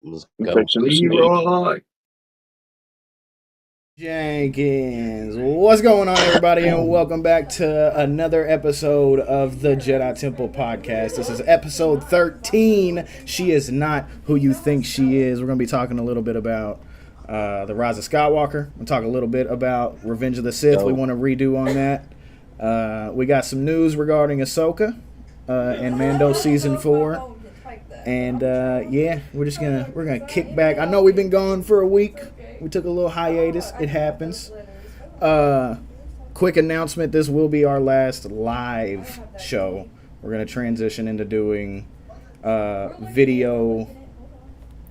Let's I'm go. fixing to sneak. Jenkins. What's going on, everybody, and welcome back to another episode of the Jedi Temple Podcast. This is episode 13. She is not who you think she is. We're going to be talking a little bit about the Rise of Skywalker. We'll talk a little bit about Revenge of the Sith. We want to redo on that. We got some news regarding Ahsoka and Mando Season 4. And yeah, we're gonna kick back. I know we've been gone for a week. We took a little hiatus. It happens. Quick announcement: this will be our last live show. We're gonna transition into doing video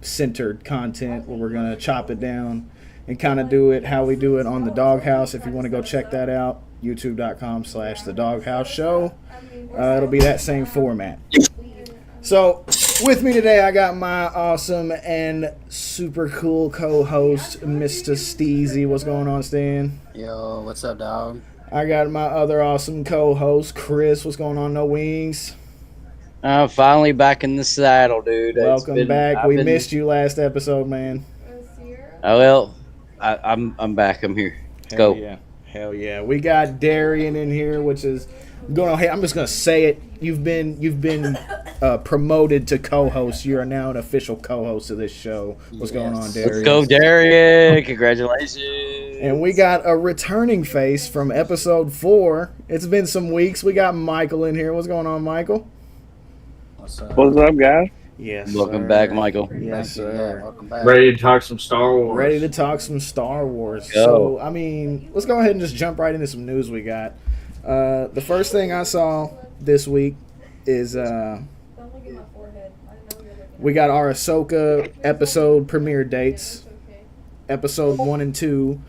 centered content where we're gonna chop it down and kind of do it how we do it on the Doghouse. If you want to go check that out, youtube.com/the Doghouse Show. It'll be that same format. So, with me today, I got my awesome and super cool co-host, Mr. Steezy. What's going on, Stan? Yo, what's up, dog? I got my other awesome co-host, Chris. What's going on, No Wings? Finally back in the saddle, dude. Welcome back. We missed you last episode, man. Oh well, I'm back. I'm here. Let's Hell go. Yeah. Hell yeah. We got Darian in here, which is going on. Hey, I'm just gonna say it. You've been promoted to co-host. You are now an official co-host of this show. What's going on, Darian? Let's go, Darian. Congratulations. And we got a returning face from episode 4. It's been some weeks. We got Michael in here. What's going on, Michael? What's up? What's up, guys? Yes. Welcome back, Michael. Yes, sir. Welcome back. Ready to talk some Star Wars. Ready to talk some Star Wars. Go. So, I mean, let's go ahead and just jump right into some news we got. The first thing I saw this week is we got our Ahsoka episode premiere dates. Episode 1 and 2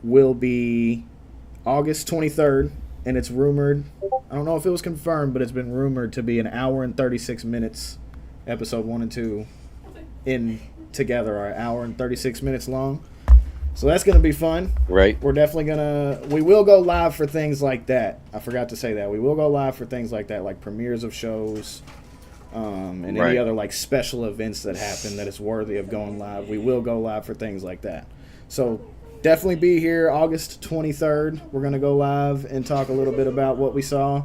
will be August 23rd, and it's rumored, I don't know if it was confirmed, but it's been rumored to be an hour and 36 minutes. Episode 1 and 2 in together are an hour and 36 minutes long. So that's going to be fun. Right. We're definitely we will go live for things like that. I forgot to say that. We will go live for things like that, like premieres of shows and any other like special events that happen that is worthy of going live. We will go live for things like that. So definitely be here August 23rd. We're going to go live and talk a little bit about what we saw.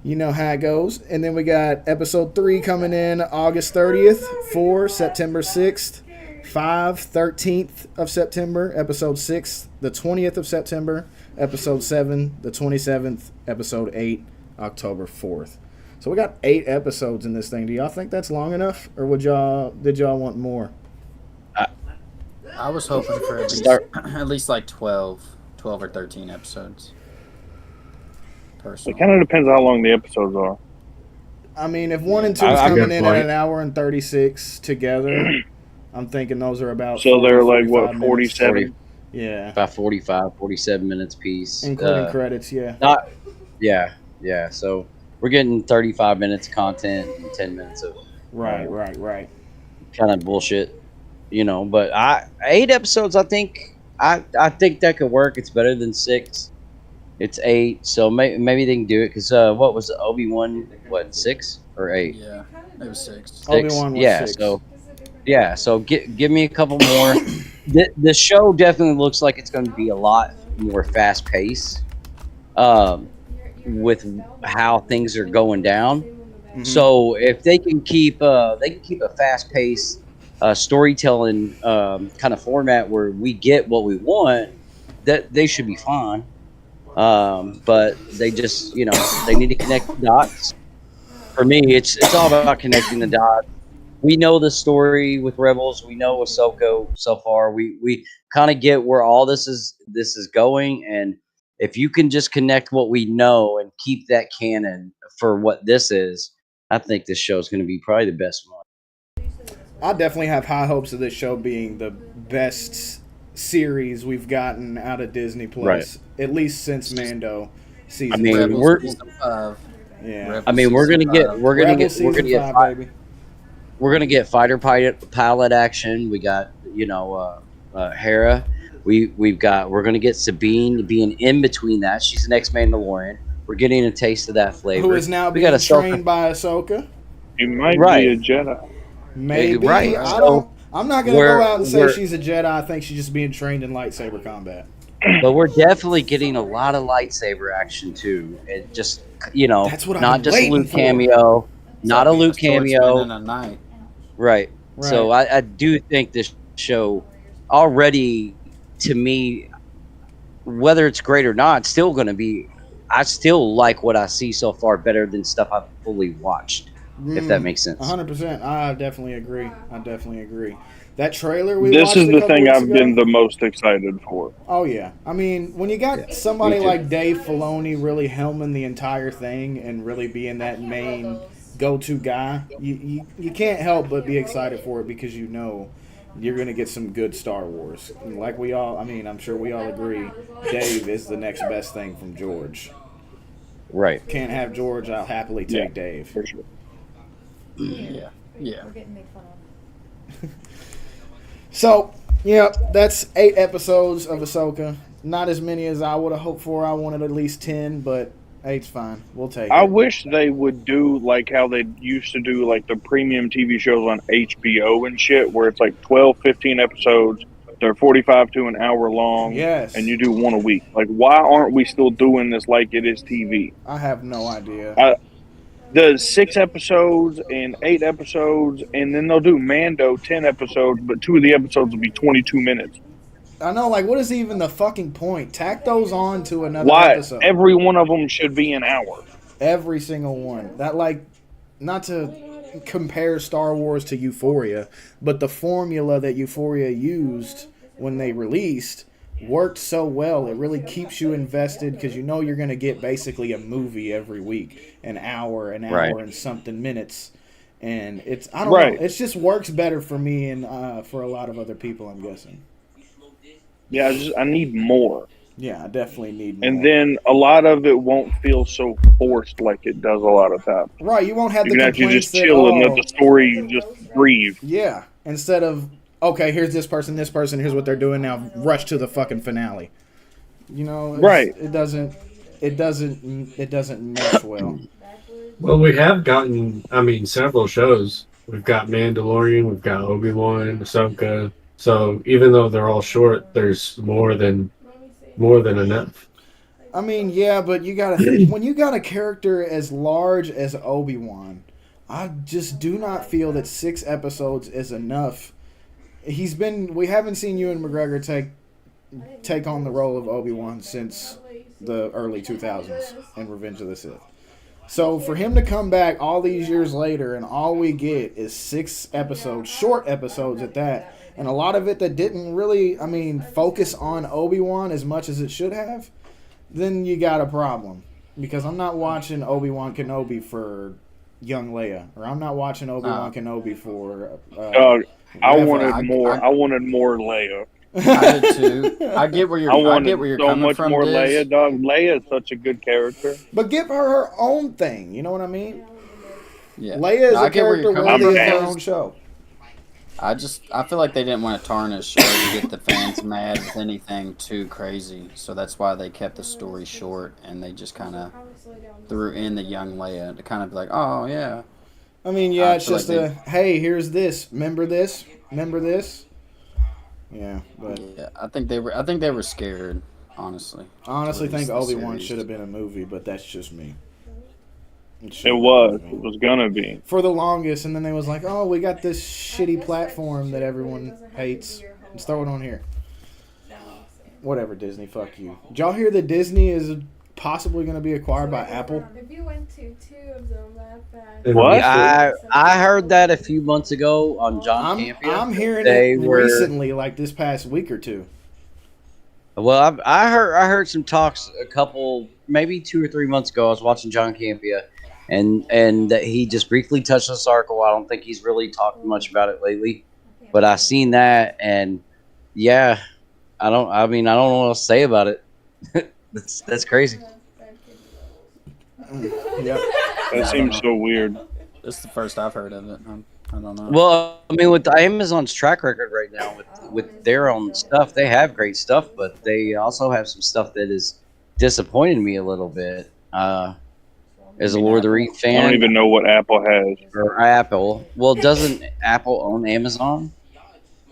You know how it goes. And then we got episode 3 coming in August 30th, 4 September 6th. 5, 13th of September, episode 6, the 20th of September, episode 7, the 27th, episode 8, October 4th. So we got 8 episodes in this thing. Do y'all think that's long enough, or did y'all want more? I was hoping for at least like 12 or 13 episodes. Personally. It kind of depends how long the episodes are. I mean, if 1 and 2 is coming in at an hour and 36 together, I'm thinking those are about. So 40, they're like what, 47? 47? Yeah. About 45, 47 minutes piece. Including credits, yeah. Yeah. So we're getting 35 minutes of content and 10 minutes of Right. kind of bullshit, But 8 episodes, I think that could work. It's better than 6. It's 8, so maybe they can do it. Because what was Obi-Wan? What, 6 or 8? Yeah, it was 6. Obi-Wan was 6. So give me a couple more. The show definitely looks like it's going to be a lot more fast paced, with how things are going down. Mm-hmm. So if they can keep a fast paced storytelling kind of format where we get what we want, that they should be fine. But they just they need to connect the dots. For me, it's all about connecting the dots. We know the story with Rebels. We know Ahsoka so far. We kind of get where all this is going, and if you can just connect what we know and keep that canon for what this is, I think this show is going to be probably the best one. I definitely have high hopes of this show being the best series we've gotten out of Disney Plus, at least since Mando season. I mean, Rebels we're season 5. Yeah. Rebels I mean, we're gonna get fighter pilot action. We got Hera. We're gonna get Sabine being in between that. She's the next Mandalorian. We're getting a taste of that flavor. Who is now being trained by Ahsoka. He might Right. be a Jedi. Maybe. Right. I So don't. I'm not gonna go out and say we're she's a Jedi. I think she's just being trained in lightsaber combat. but we're definitely getting a lot of lightsaber action too. It just That's what I've not been just a waiting Luke for. cameo, not Stop a being a Luke swordsman cameo. in a night. Right. Right. So I do think this show already, to me, whether it's great or not, still going to be. I still like what I see so far better than stuff I've fully watched. If that makes sense. 100%. I definitely agree. I definitely agree. That trailer we This watched is a the couple thing weeks I've been ago. the most excited for. Oh yeah. I mean, when you Yeah, got me somebody too. like Dave Filoni really helming the entire thing and really being that main go-to guy, you can't help but be excited for it because you know you're going to get some good Star Wars. And like we all, I mean, I'm sure we all agree, Dave is the next best thing from George. Right. Can't have George, I'll happily Yeah, take Dave. for sure. Yeah. Yeah. We're getting made fun of. So, yeah, that's 8 episodes of Ahsoka. Not as many as I would have hoped for. I wanted at least 10, but 8's fine. We'll take I it. wish they would do like how they used to do like the premium TV shows on HBO and shit, where it's like 12, 15 episodes. They're 45 to an hour long, Yes. and you do one a week. Like, why aren't we still doing this like it is TV? I have no idea. The 6 episodes and 8 episodes, and then they'll do Mando 10 episodes, but 2 of the episodes will be 22 minutes. I know, like, what is even the fucking point? Tack those on to another Why episode. every one of them should be an hour? Every single one. That, like, not to compare Star Wars to Euphoria, but the formula that Euphoria used when they released worked so well. It really keeps you invested because you know you're going to get basically a movie every week, an hour Right. and something minutes. And it's, I don't Right. know, it just works better for me and for a lot of other people, I'm guessing. Yeah, I need more. Yeah, I definitely need more. And then a lot of it won't feel so forced like it does a lot of times. Right, you won't have You the can actually complaints just that, chill and let the story just breathe. yeah, instead of, okay, here's this person, here's what they're doing now, rush to the fucking finale. You know, Right. It doesn't mesh well. Well, we have gotten, several shows. We've got Mandalorian, we've got Obi-Wan, Ahsoka. So even though they're all short, there's more than enough. I mean, yeah, but you gotta when you got a character as large as Obi-Wan, I just do not feel that 6 episodes is enough. We haven't seen Ewan McGregor take on the role of Obi-Wan since the early 2000s in Revenge of the Sith. So for him to come back all these years later and all we get is 6 episodes, short episodes at that, and a lot of it that didn't really, focus on Obi-Wan as much as it should have, then you got a problem. Because I'm not watching Obi-Wan Kenobi for young Leia, or I'm not watching Obi-Wan Kenobi for I Rev- wanted more. I wanted more Leia. I did too. I get where you're. I I wanted get where you're so coming much from. more Diz. Leia, dog. Leia is such a good character. But give her own thing, you know what I mean? Yeah. Leia is I a get where character you're worthy coming of from. her own show. I feel like they didn't want to tarnish or to get the fans mad with anything too crazy, so that's why they kept the story short and they just kind of threw in the young Leia to kind of be like, oh yeah. I mean, yeah, I it's feel just like hey, here's this. Remember this? Remember this? Yeah, but Yeah, I think they were scared, honestly. I honestly Release think the Obi-Wan series. should have been a movie, but that's just me. It was gonna be. For the longest, and then they was like, oh, we got this shitty platform that everyone hates. Let's throw it on here. Whatever, Disney, fuck you. Did y'all hear that Disney is possibly going to be acquired by Apple? If you went to 2 of them that bad. What? Yeah, I heard that a few months ago on John Campia. I'm hearing They it were- recently, like this past week or two. Well, I heard some talks a couple, maybe 2 or 3 months ago. I was watching John Campia, and that he just briefly touched on this article. I don't think he's really talked much about it lately, but I seen that, and yeah, I don't know what else to say about it. that's crazy. Yep. That seems so weird. This is the first I've heard of it. I don't know. Well, I mean, with Amazon's track record right now, with their own stuff, they have great stuff, but they also have some stuff that is disappointing me a little bit. As a You mean Lord of the Apple? Rings I don't fan even know what Apple has. or Apple, well, doesn't Apple own Amazon?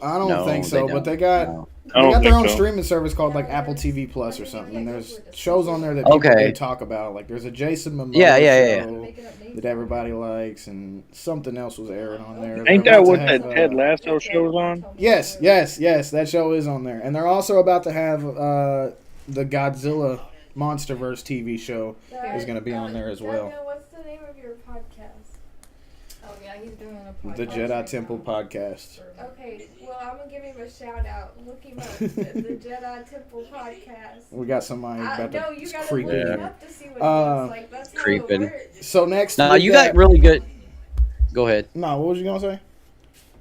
I don't think No, they so, but don't. No. I they don't got their think own so. streaming service called like Apple TV Plus or something, and there's shows on there that people do Okay. talk about. Like there's a Jason Momoa Yeah. show that everybody likes, and something else was airing on there. They're Ain't about that to what have, that Ted Lasso show's on? Yes, that show is on there, and they're also about to have the Godzilla MonsterVerse TV show is going to be on there as well. Daniel, what's the name of your podcast? Oh yeah, he's doing a podcast. The Jedi Temple podcast. Okay, well, I'm going to give him a shout out. Look him up. The Jedi Temple podcast. We got somebody about No, to you got to creep look in him here. up to see what he looks like. That's how Creeping. it works. So next, No, we you got really good. Go ahead. No, what was you gonna say?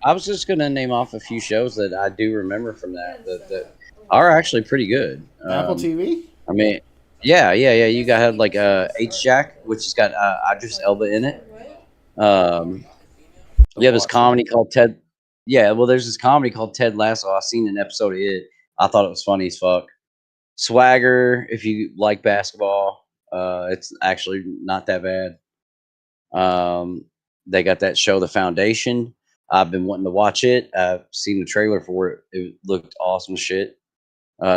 I was just gonna name off a few shows that I do remember from that are actually pretty good. Apple TV. I mean, yeah. You got had like H Jack, which has got Idris Elba in it. You have this comedy called Ted. Yeah, well, there's this comedy called Ted Lasso. I seen an episode of it. I thought it was funny as fuck. Swagger, if you like basketball, it's actually not that bad. They got that show, The Foundation. I've been wanting to watch it. I've seen the trailer for it. It looked awesome as shit.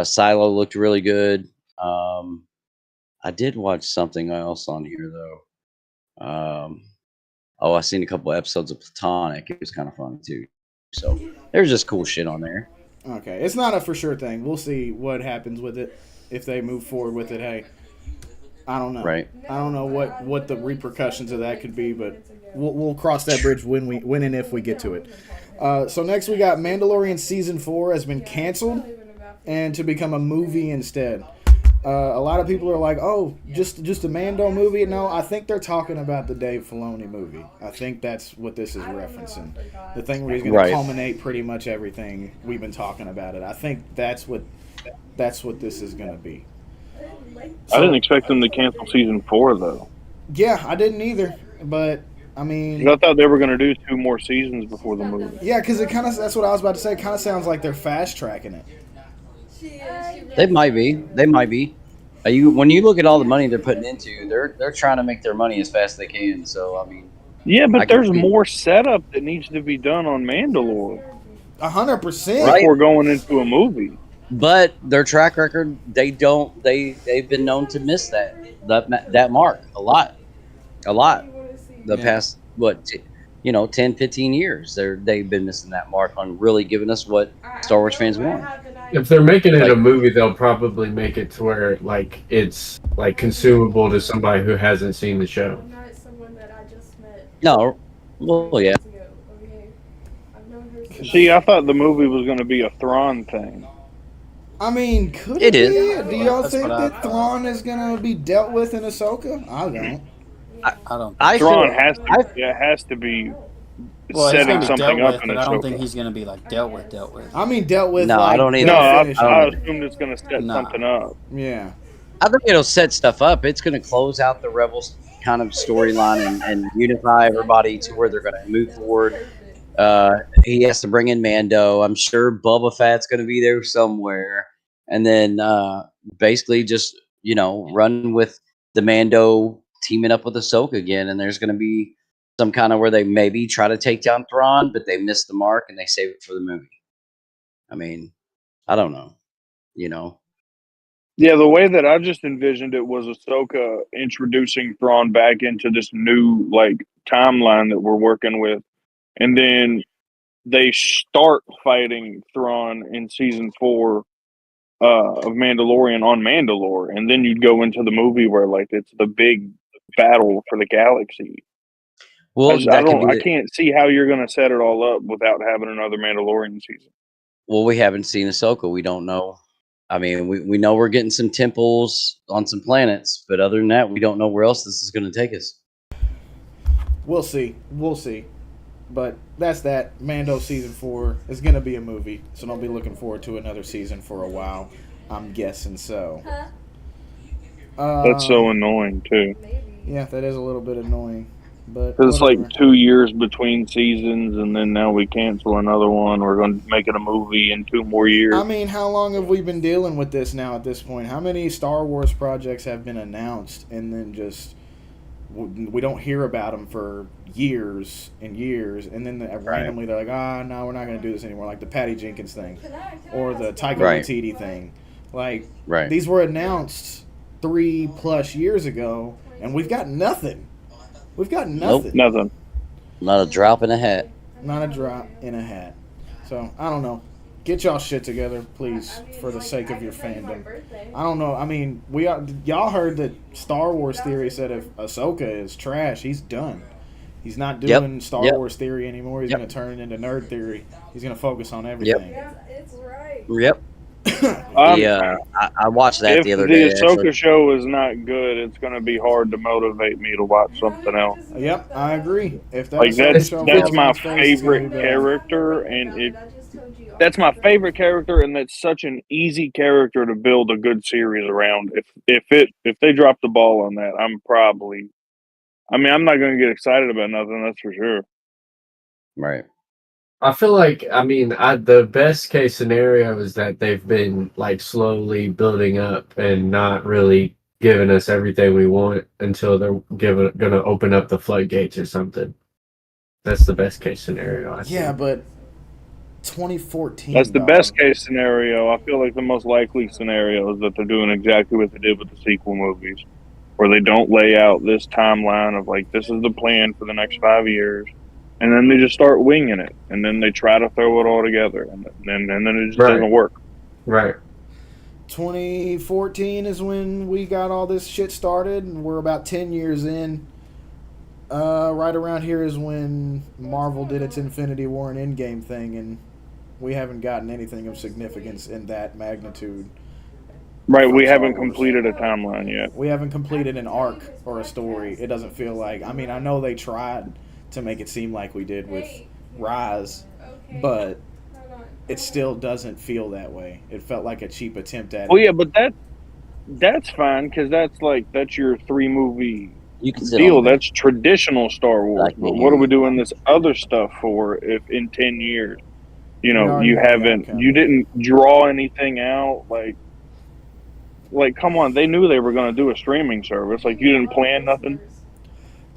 Silo looked really good. I did watch something else on here though. I seen a couple episodes of Platonic. It was kind of funny too. So there's just cool shit on there. Okay, it's not a for sure thing. We'll see what happens with it if they move forward with it. Hey, I don't know. Right. I don't know what the repercussions of that could be, but we'll cross that bridge when and if we get to it. So next we got Mandalorian season 4 has been canceled and to become a movie instead. A lot of people are like, oh, just a Mando movie. No, I think they're talking about the Dave Filoni movie. I think that's what this is referencing. The thing where he's going to culminate pretty much everything we've been talking about it. I think that's what this is going to be. I didn't expect them to cancel season 4 though. Yeah, I didn't either. But I mean, I thought they were going to do 2 more seasons before the movie. yeah, because that's what I was about to say. It kind of sounds like they're fast tracking it. They might be. When you look at all the money they're putting into, they're trying to make their money as fast as they can. So I mean, yeah, but there's more setup that needs to be done on Mandalore 100%. before going into a movie. but their track record, they've been known to miss that mark a lot. The past 10, 15 years, they've been missing that mark on really giving us what Star Wars fans want. If they're making it a movie, they'll probably make it to where like it's like consumable to somebody who hasn't seen the show. I'm not someone that I just met. No, well, yeah. Okay. I've known her since. See, I thought the movie was going to be a Thrawn thing. I mean, could It it is. be? Do y'all That's think what I that Thrawn is going to be dealt with in Ahsoka? I don't. I don't. I Thrawn feel, has to be Well, he's setting gonna be something dealt up with, in but I don't think Ahsoka. he's gonna be like dealt with. I mean, dealt with. No, like, I don't either. No, I finish. assumed it's going to set No. something up. Yeah. I think it'll set stuff up. It's going to close out the Rebels kind of storyline and unify everybody to where they're going to move forward. He has to bring in Mando. I'm sure Boba Fett's going to be there somewhere. And then basically just, run with the Mando teaming up with Ahsoka again. And there's going to be some kind of where they maybe try to take down Thrawn, but they miss the mark and they save it for the movie. I mean, I don't know. Yeah, the way that I just envisioned it was Ahsoka introducing Thrawn back into this new timeline that we're working with, and then they start fighting Thrawn in season 4 of Mandalorian on Mandalore, and then you'd go into the movie where it's the big battle for the galaxy. Well, I can't see how you're going to set it all up without having another Mandalorian season. Well, we haven't seen Ahsoka. We don't know. I mean, we know we're getting some temples on some planets, but other than that, we don't know where else this is going to take us. We'll see. But that's that. Mando season 4 is going to be a movie, so don't be looking forward to another season for a while. I'm guessing so. That's so annoying too. Yeah, that is a little bit annoying. But Because it's whatever. 2 years between seasons, and then now we cancel another one. We're going to make it a movie in 2 more years. I mean, how long have we been dealing with this now at this point? How many Star Wars projects have been announced and then just We don't hear about them for years and years, and then randomly they're like, no, we're not going to do this anymore. Like the Patty Jenkins thing, or the Taika Waititi thing. Like these were announced 3+ years ago, and we've got nothing. We've got nothing. Nope, nothing. Not a drop in a hat. Not a drop in a hat. So I don't know. Get y'all shit together, please, for the sake of your fandom. I don't know. I mean, y'all heard that Star Wars Theory said if Ahsoka is trash, he's done. He's not doing Star Wars Theory anymore. He's going to turn it into Nerd Theory. He's going to focus on everything. Yeah, it's right. Yep. I watched that the other day. If the Ahsoka show is not good, it's going to be hard to motivate me to watch something else. Yep, I agree. If that's my favorite character, and that's my favorite character, and that's such an easy character to build a good series around. If they drop the ball on that, I'm not going to get excited about nothing. That's for sure. Right. I feel like, the best case scenario is that they've been like slowly building up and not really giving us everything we want until they're going to open up the floodgates or something. That's the best case scenario. I think. But 2014. That's the best case scenario. I feel like the most likely scenario is that they're doing exactly what they did with the sequel movies, where they don't lay out this timeline of like, this is the plan for the next 5 years. And then they just start winging it, and then they try to throw it all together, and then it just doesn't work. Right. 2014 is when we got all this shit started, and we're about 10 years in. Right around here is when Marvel did its Infinity War and Endgame thing, and we haven't gotten anything of significance in that magnitude. Right, we haven't completed a timeline yet. We haven't completed an arc or a story. It doesn't feel like. I mean, I know they tried to make it seem like we did with Rise, but it still doesn't feel that way. It felt like a cheap attempt at it. Well, yeah, but that's fine, because that's your 3-movie deal. That's traditional Star Wars. But what are we doing this other stuff for if in 10 years, you didn't draw anything out? Like, come on, they knew they were going to do a streaming service. Like, you didn't plan nothing.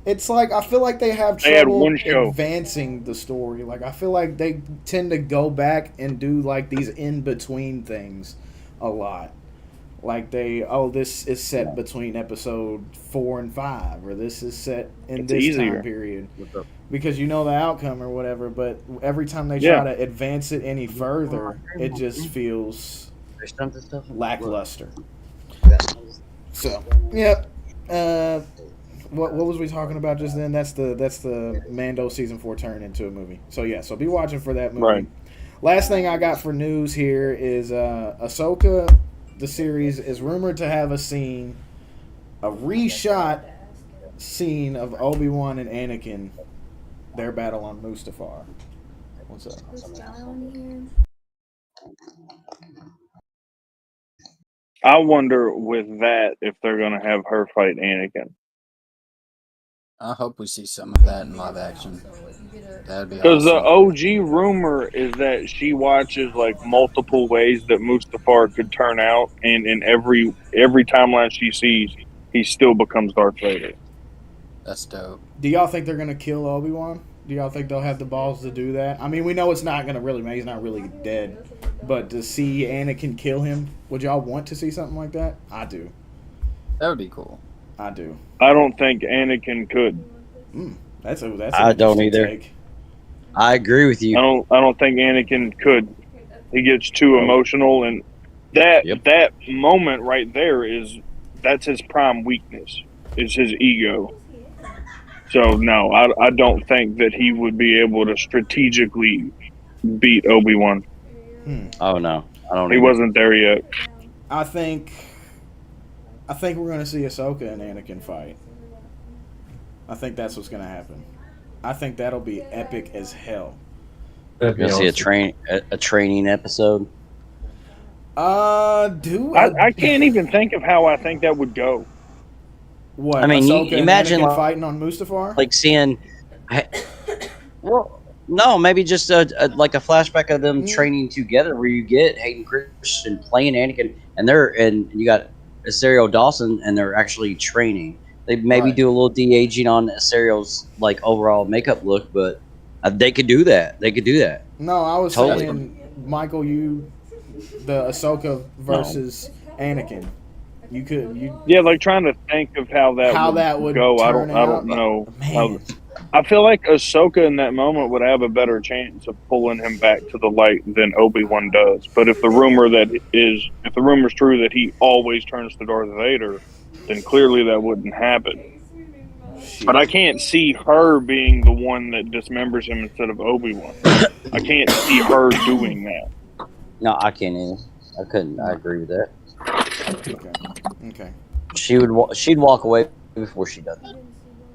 It's like, I feel like they have trouble advancing the story. Like, I feel like they tend to go back and do, like, these in-between things a lot. Like, this is set between episode 4 and 5, or this is set in this time period. Because you know the outcome or whatever, but every time they try to advance it any further, it just feels lackluster. So, What was we talking about just then? That's the Mando season 4 turn into a movie. So be watching for that movie. Right. Last thing I got for news here is Ahsoka, the series, is rumored to have a reshot scene of Obi-Wan and Anakin, their battle on Mustafar. What's up? I wonder with that if they're going to have her fight Anakin. I hope we see some of that in live action. That'd be because awesome. The OG rumor is that she watches like multiple ways that Mustafar could turn out, and in every timeline she sees, he still becomes Darth Vader. That's dope. Do y'all think they're gonna kill Obi-Wan? Do y'all think they'll have the balls to do that? I mean, we know it's not gonna really. He's not really dead, but to see Anakin kill him, would y'all want to see something like that? I do. That would be cool. I do. I don't think Anakin could. That's I don't either. Take. I agree with you. I don't think Anakin could. He gets too emotional, and that moment right there that's his prime weakness. Is his ego. So no, I don't think that he would be able to strategically beat Obi-Wan. Oh no, I don't. He wasn't there yet. I think we're going to see Ahsoka and Anakin fight. I think that's what's going to happen. I think that'll be epic as hell. You're going to see a training episode? I can't even think of how I think that would go. What? I mean, Ahsoka you imagine and Anakin fighting on Mustafar? Like seeing... Well, no, maybe just like a flashback of them training together where you get Hayden Christensen playing Anakin, and you got Rosario Dawson, and they're actually training. They maybe Right. do a little de-aging on Serial's like overall makeup look, but they could do that. They could do that. No, I was Totally. saying, Michael, the Ahsoka No. versus Anakin. You Yeah, like trying to think of how that how would that would go. turn I out. don't know how. Man, I feel like Ahsoka in that moment would have a better chance of pulling him back to the light than Obi-Wan does. But if the rumor's true that he always turns to Darth Vader, then clearly that wouldn't happen. But I shit. can't see her being the one that dismembers him instead of Obi-Wan. I can't see her doing that. No, I can't either. I couldn't. I No. agree with that. Okay. She'd walk away before she does it.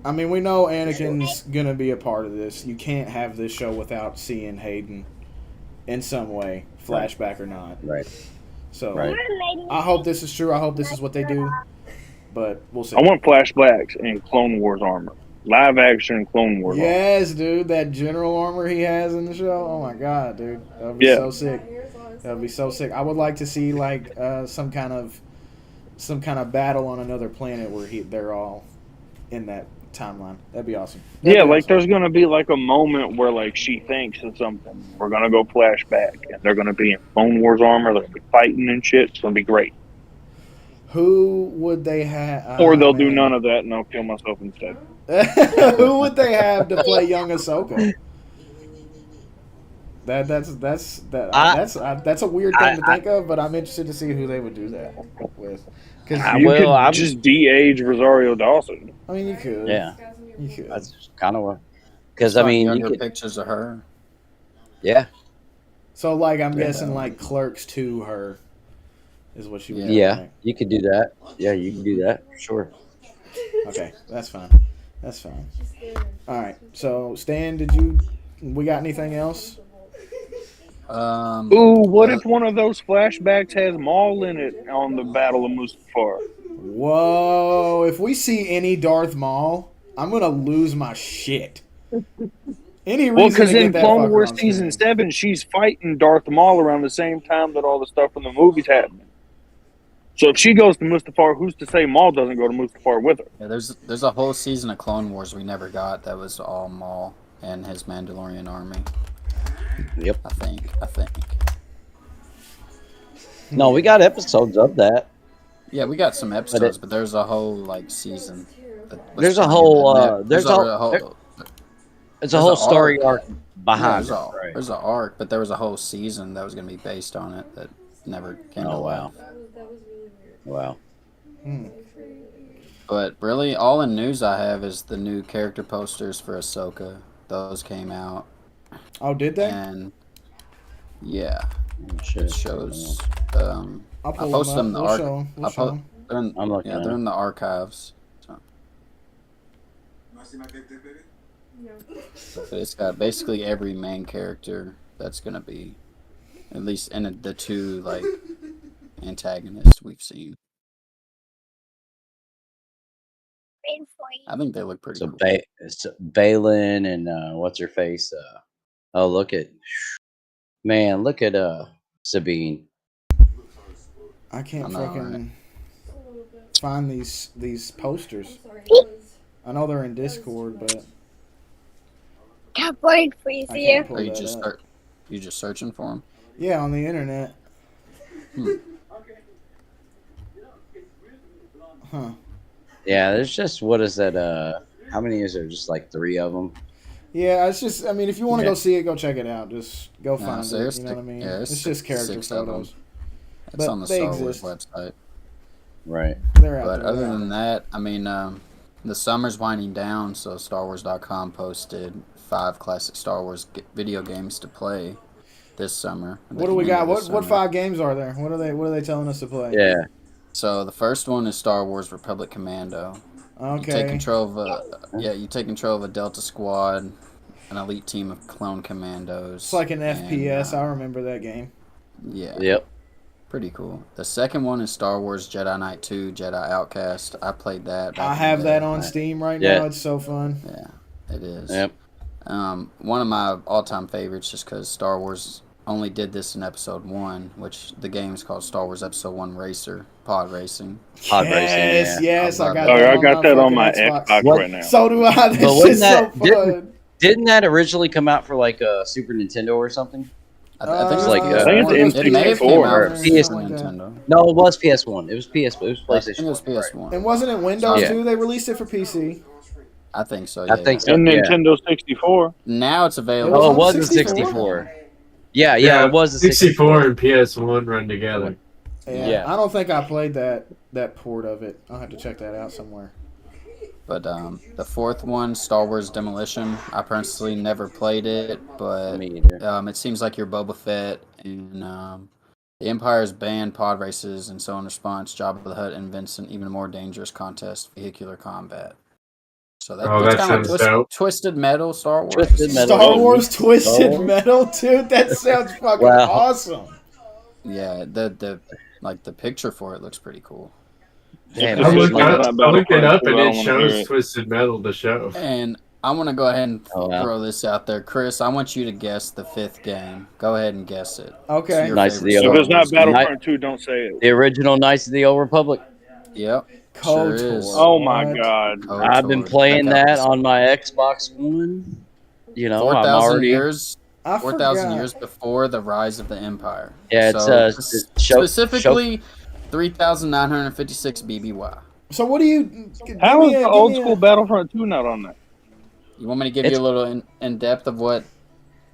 I mean, we know Anakin's gonna be a part of this. You can't have this show without seeing Hayden in some way, flashback or not. Right. So Right. I hope this is true. I hope this is what they do. But we'll see. I want flashbacks in Clone Wars armor. Live action Clone Wars armor. Yes, dude, that general armor he has in the show. Oh my god, dude, that would be Yeah. so sick. That would be so sick. I would like to see like some kind of battle on another planet where they're all in that timeline. That'd be awesome. Yeah, like there's gonna be like a moment where like she thinks of something. We're gonna go flashback, and they're gonna be in Clone Wars armor. They're gonna be fighting and shit. It's gonna be great. Who would they have? Or they'll do none of that, and I'll kill myself instead. Who would they have to play young Ahsoka? That's a weird thing to think of, but I'm interested to see who they would do that with. Because You could just de-age Rosario Dawson. I mean, you could. Yeah. You could. That's kind of what. Because I mean, you younger could. pictures of her. Yeah. So, like, I'm guessing, like, Clerks to her is what you would do, Yeah. right? You could do that. Yeah, you can do that. Sure. Okay, that's fine. That's fine. All right. So, Stan, we got anything else? Ooh, what if one of those flashbacks has Maul in it on the Battle of Mustafar? Whoa! If we see any Darth Maul, I'm gonna lose my shit. Any reason Well, because to get in that Clone fucker Wars on Season screen. 7, she's fighting Darth Maul around the same time that all the stuff in the movie's happening. So if she goes to Mustafar, who's to say Maul doesn't go to Mustafar with her? Yeah, there's a whole season of Clone Wars we never got that was all Maul and his Mandalorian army. Yep. I think. No, we got episodes of that. Yeah, we got some episodes, but there's a whole like season. There's a whole. There's a whole story arc Yeah, behind there's it. Right. there's an arc, but there was a whole season that was going to be based on it that never came to Oh life. wow. Wow. But really, all the news I have is the new character posters for Ahsoka. Those came out, Oh, did they? and yeah, Shit. it shows. I'll I pull posted them in them the up. arc. We'll show 'em. We'll I show po- 'em. they're in, I'm looking yeah, at they're them. in the archives. So. But it's got basically every main character that's gonna be, at least in the two like antagonists we've seen. I think they look pretty So cool. it's Balin and what's her face? Oh, look at Sabine. I can't I know, fucking find these posters. I know they're in Discord, but Got bored for you, I see can't you. pull Are you that just up. you just searching for them? Yeah, on the internet. Huh. Yeah, there's just what is that? How many is there? Just like 3 of them. Yeah, it's just. I mean, if you want to Yeah. go see it, go check it out. Just go No, find so it. there's You know what I mean? yeah, there's It's just character 6 of them. photos. It's But on the they Star Wars exist. website. Right. They're out But there. other than that, I mean, the summer's winding down, so StarWars.com posted 5 classic Star Wars video games to play this summer. What do we got? What Summer. 5 games are there? What are they telling us to play? Yeah. So the first one is Star Wars Republic Commando. You take Okay. control of a Delta Squad, an elite team of clone commandos. It's like an FPS. and, I remember that game. yeah, Yep. pretty cool. The second one is Star Wars Jedi Knight 2, Jedi Outcast. I played that. back I in have the that day. on Steam right Yeah. now. It's so fun. Yeah, it is. Yep. One of my all-time favorites, just because Star Wars only did this in Episode 1, which the game is called Star Wars Episode 1 Racer, Pod Racing. Pod racing, yeah. Yes, I love got it. that I on got my that on fucking my Xbox. Xbox What? right now. So do I. That But shit's wasn't so that fun. didn't that originally come out for like a Super Nintendo or something? I think It's it's like, PS1. I think it's It may have came N64 out or for PS. Super Nintendo. No, it was PS1. It was PS. It was I think PlayStation. it was 1, right. PS1. And wasn't it Windows Yeah. too? They released it for PC. I think so. I think so. And Yeah. Nintendo 64. Now it's available. was Oh, on it was a 64? 64. Yeah, it was a 64 and PS1 run together. Yeah, I don't think I played that port of it. I'll have to check that out somewhere. But the fourth one, Star Wars Demolition, I personally never played it, but Me either. it seems like you're Boba Fett, and the Empire's banned pod races, and so in response, Jabba the Hutt invents an even more dangerous contest, vehicular combat. So that's that kind of sounds dope. Twisted Metal Star Wars. Twisted Metal. Star Wars Twisted Star Wars? Metal, dude. That sounds fucking Wow. awesome. Yeah, the picture for it looks pretty cool. Damn, If I the there's looked, sequel's like- not I looked it up and I it don't wanna hear shows it. Twisted Metal, the show. And I want to go ahead and Oh, wow. throw this out there, Chris. I want you to guess the fifth game. Go ahead and guess it. Okay. Your Knights of favorite the If Old Star it's not Wars game. Battlefront 2, don't say it. the original Knights of the Old Republic. Yep. KOTOR. Sure is. Oh my What? god. KOTOR. I've been playing Check out that this. on my Xbox One. You know, I'm 4,000 already. years. I 4,000 forgot. years before the rise of the Empire. Yeah, it's specifically 3,956 BBY. So what do you? How is give me the a- old give me school a- Battlefront 2 not on that? You want me to give It's- you a little in depth of what?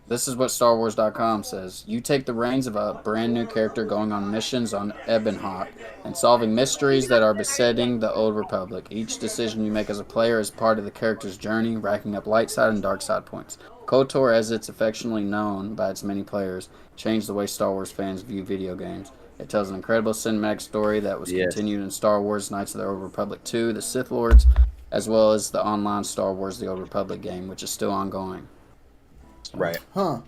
This is what StarWars.com says. You take the reins of a brand new character going on missions on Ebonhawk and solving mysteries that are besetting the Old Republic. Each decision you make as a player is part of the character's journey, racking up light side and dark side points. KOTOR, as it's affectionately known by its many players, changed the way Star Wars fans view video games. It tells an incredible cinematic story that was Yes. continued in Star Wars Knights of the Old Republic 2, The Sith Lords, as well as the online Star Wars The Old Republic game, which is still ongoing. Right. Huh.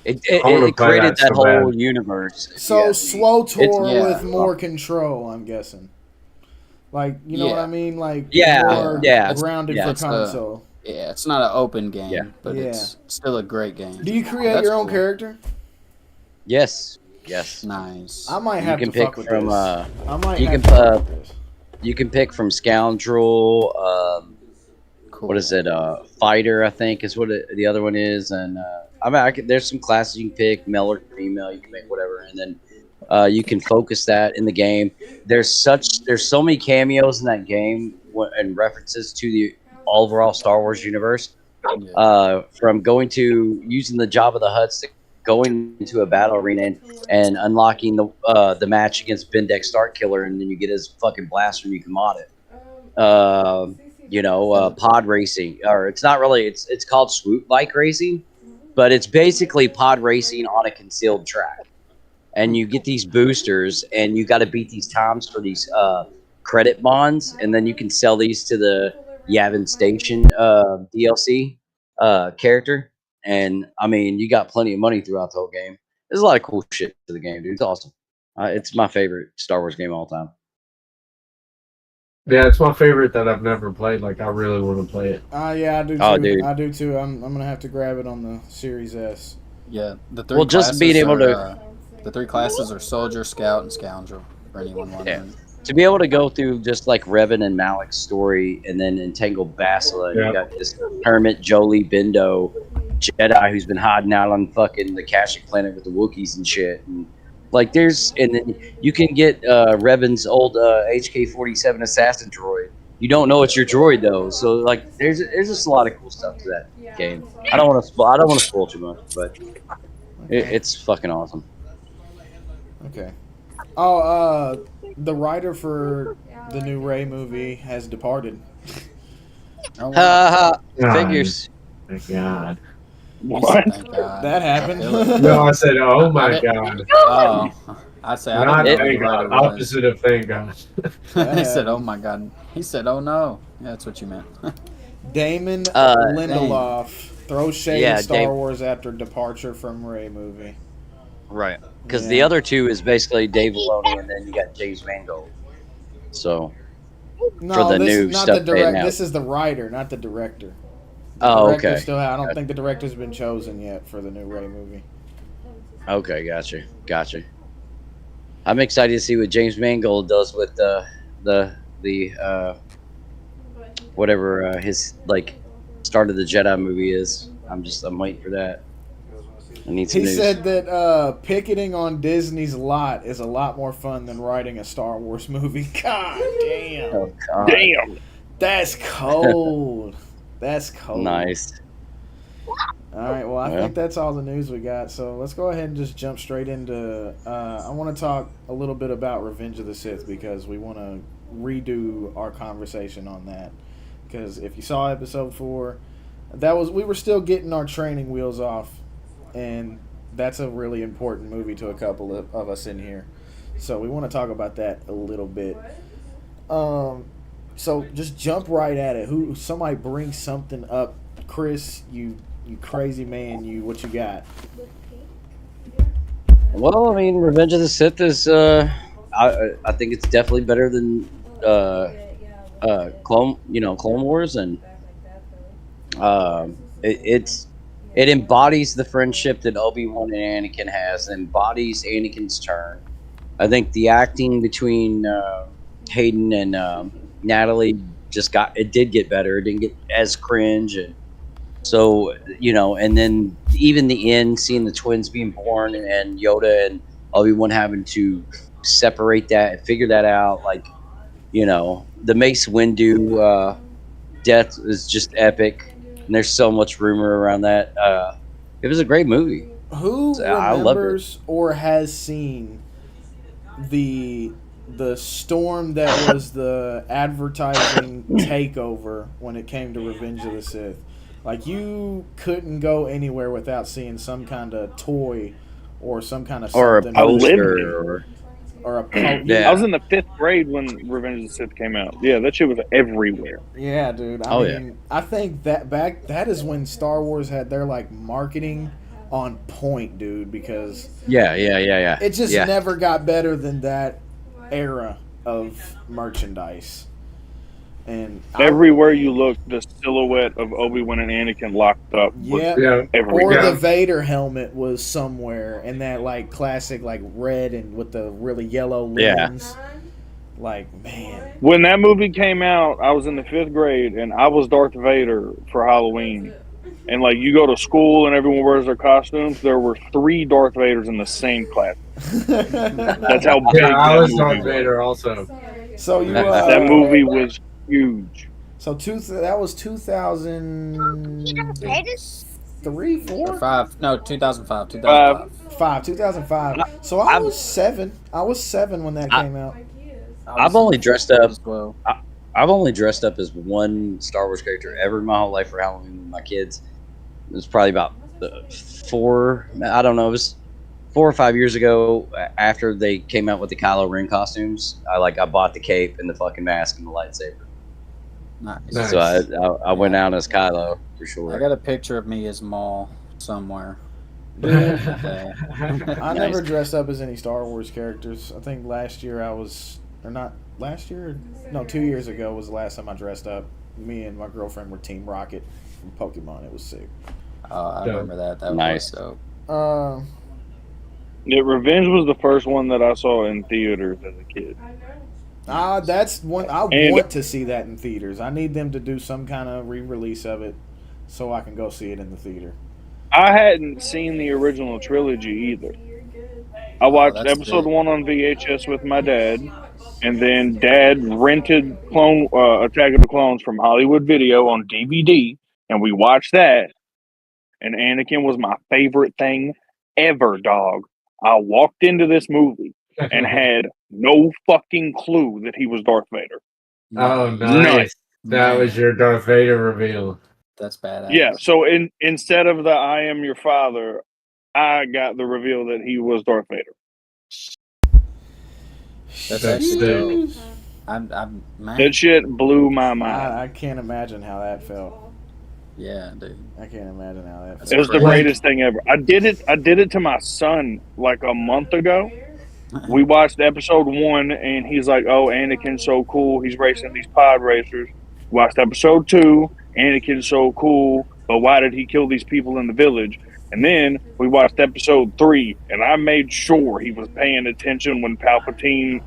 It I wanna it play created that that so bad. whole universe. So Yeah. slow tour yeah. with more control, I'm guessing. Like, you know what Yeah. I mean? Like, Yeah, more yeah. grounded Yeah, for it's the- console. Yeah, it's not an open game, Yeah. but Yeah. it's still a great game. Do you create That's your own cool. character? Yes. Nice. I might You have can to fuck pick with from. this. I might you have can, to fuck with this. You can pick from Scoundrel. Cool. What is it? Fighter, I think, is what the other one is. And there's some classes you can pick, male or female. You can make whatever, and then you can focus that in the game. There's so many cameos in that game and references to the overall Star Wars universe. Yeah. From going to using the Jabba the Hutts to going into a battle arena and unlocking the match against Bendek Starkiller, and then you get his fucking blaster and you can mod it. Pod racing, or it's not really. It's called swoop bike racing, but it's basically pod racing on a concealed track. And you get these boosters, and you got to beat these times for these credit bonds, and then you can sell these to the Yavin Station DLC character. And I mean, you got plenty of money throughout the whole game. There's a lot of cool shit to the game, dude. It's awesome. It's my favorite Star Wars game of all time. Yeah, it's my favorite that I've never played. Like, I really want to play it. Yeah, I do too. Oh, dude. I do too. I'm gonna have to grab it on the Series S. Yeah, the three Well, just being classes able to- are, the three classes are Soldier, Scout, and Scoundrel. For anyone wondering. To be able to go through just like Revan and Malik's story, and then entangle Bastila, and Yeah. you got this hermit Jolie Bindo Jedi who's been hiding out on fucking the Kashyyyk planet with the Wookiees and shit. And like, and then you can get Revan's old HK-47 assassin droid. You don't know it's your droid though, so like, there's just a lot of cool stuff to that game. I don't want to spoil too much, but it's fucking awesome. Okay. Oh, the writer for the new Rey movie has departed. Oh, wow. Ha God. figures. My God. What? Thank God. That happened. No, I said, oh my God. Oh, I say I Not didn't thank know God. what it was. Opposite of thank God. He said, "Oh my God." He said, "Oh no." Yeah, that's what you meant. Damon Damon. Lindelof throws shade Yeah, at Star Dave- Wars after departure from Rey movie. Right. Because Yeah. the other two is basically Dave Filoni, and then you got James Mangold. So, No, For the this new is not stuff the they direct. announced. This is the writer, not the director. The oh, director okay. Still, I don't think the director's been chosen yet for the new Rey movie. Okay, gotcha. I'm excited to see what James Mangold does with the whatever his like start of the Jedi movie is. I'm waiting for that. I need some He news. said that picketing on Disney's lot is a lot more fun than writing a Star Wars movie. God damn. Oh God, Damn. That's cold. That's cold. nice. All right, well, I think Well, that's all the news we got. So let's go ahead and just jump straight into. I want to talk a little bit about Revenge of the Sith because we want to redo our conversation on that. Because if you saw episode 4, that was we were still getting our training wheels off, and that's a really important movie to a couple of us in here. So we want to talk about that a little bit. Um, so just jump right at it. Who somebody bring something up, Chris? You crazy man, you what you got? well, I mean, Revenge of the Sith is I think it's definitely better than Clone Wars, and it's it embodies the friendship that Obi-Wan and Anakin has, and embodies Anakin's turn. I think the acting between Hayden and Natalie just got it did get better. It didn't get as cringe, and so and then even the end, seeing the twins being born, and Yoda and Obi-Wan having to separate that and figure that out, like the Mace Windu death is just epic, and there's so much rumor around that. It was a great movie. Who So I loved it. remembers or has seen the the storm that was the advertising takeover when it came to Revenge of the Sith? Like you couldn't go anywhere without seeing some kind of toy or some kind of Or a something I lived poster, it. or a I yeah. was in the 5th grade when Revenge of the Sith came out. Yeah, that shit was everywhere. Yeah, dude. I Oh yeah. mean, I think that is when Star Wars had their like marketing on point, dude, because Yeah. it just Yeah. never got better than that era of merchandise. And Everywhere you looked, the silhouette of Obi-Wan and Anakin locked up was yeah, Yeah, or everywhere. the yeah. Vader helmet was somewhere, and that like classic like red and with the really yellow Yeah. lens. Like man, When that movie came out, I was in the 5th grade, and I was Darth Vader for Halloween. And like, you go to school, and everyone wears their costumes. There were 3 Darth Vaders in the same class. That's how Yeah, big I that was movie Darth was. Vader also. so you That movie was huge. so that was 2003, Or 4, five? No, 2005. Uh, 5, 2005. So I I've was 7. I was 7 when that I, came out. I've only dressed up. as well. I've only dressed up as one Star Wars character ever in my whole life for Halloween with my kids. It was probably about 4. I don't know. It was 4 or 5 years ago. After they came out with the Kylo Ren costumes, I bought the cape and the fucking mask and the lightsaber. Nice. Nice. So I went out as Kylo for I sure. got a picture of me as Maul somewhere. I Nice. never dressed up as any Star Wars characters. I think last year I was, or not last year, no, 2 years ago was the last time I dressed up. Me and my girlfriend were Team Rocket from Pokemon. It was sick. I remember that. That Nice. was dope. Uh, yeah, Revenge was the first one that I saw in theaters as a kid. that's one I And want to see that in theaters. I need them to do some kind of re-release of it so I can go see it in the theater. I hadn't seen the original trilogy either. I watched that's episode good. 1 on VHS with my dad, and then Dad rented Attack of the Clones from Hollywood Video on DVD, and we watched that. And Anakin was my favorite thing ever, dog. I walked into this movie and had no fucking clue that he was Darth Vader. Oh, None. nice. That was your Darth Vader reveal. That's badass. Yeah. So instead of the "I am your father," I got the reveal that he was Darth Vader. That's That's actually sick. dope. I'm man. That shit blew my mind. I can't imagine how that felt. Yeah, dude. I can't imagine how that That's It felt. was the crazy. greatest thing ever. I did it to my son like a month ago. We watched episode 1, and he's like, "Oh, Anakin's so cool. He's racing these pod racers." Watched episode 2. Anakin's so cool, but why did he kill these people in the village? And then we watched episode 3, and I made sure he was paying attention when Palpatine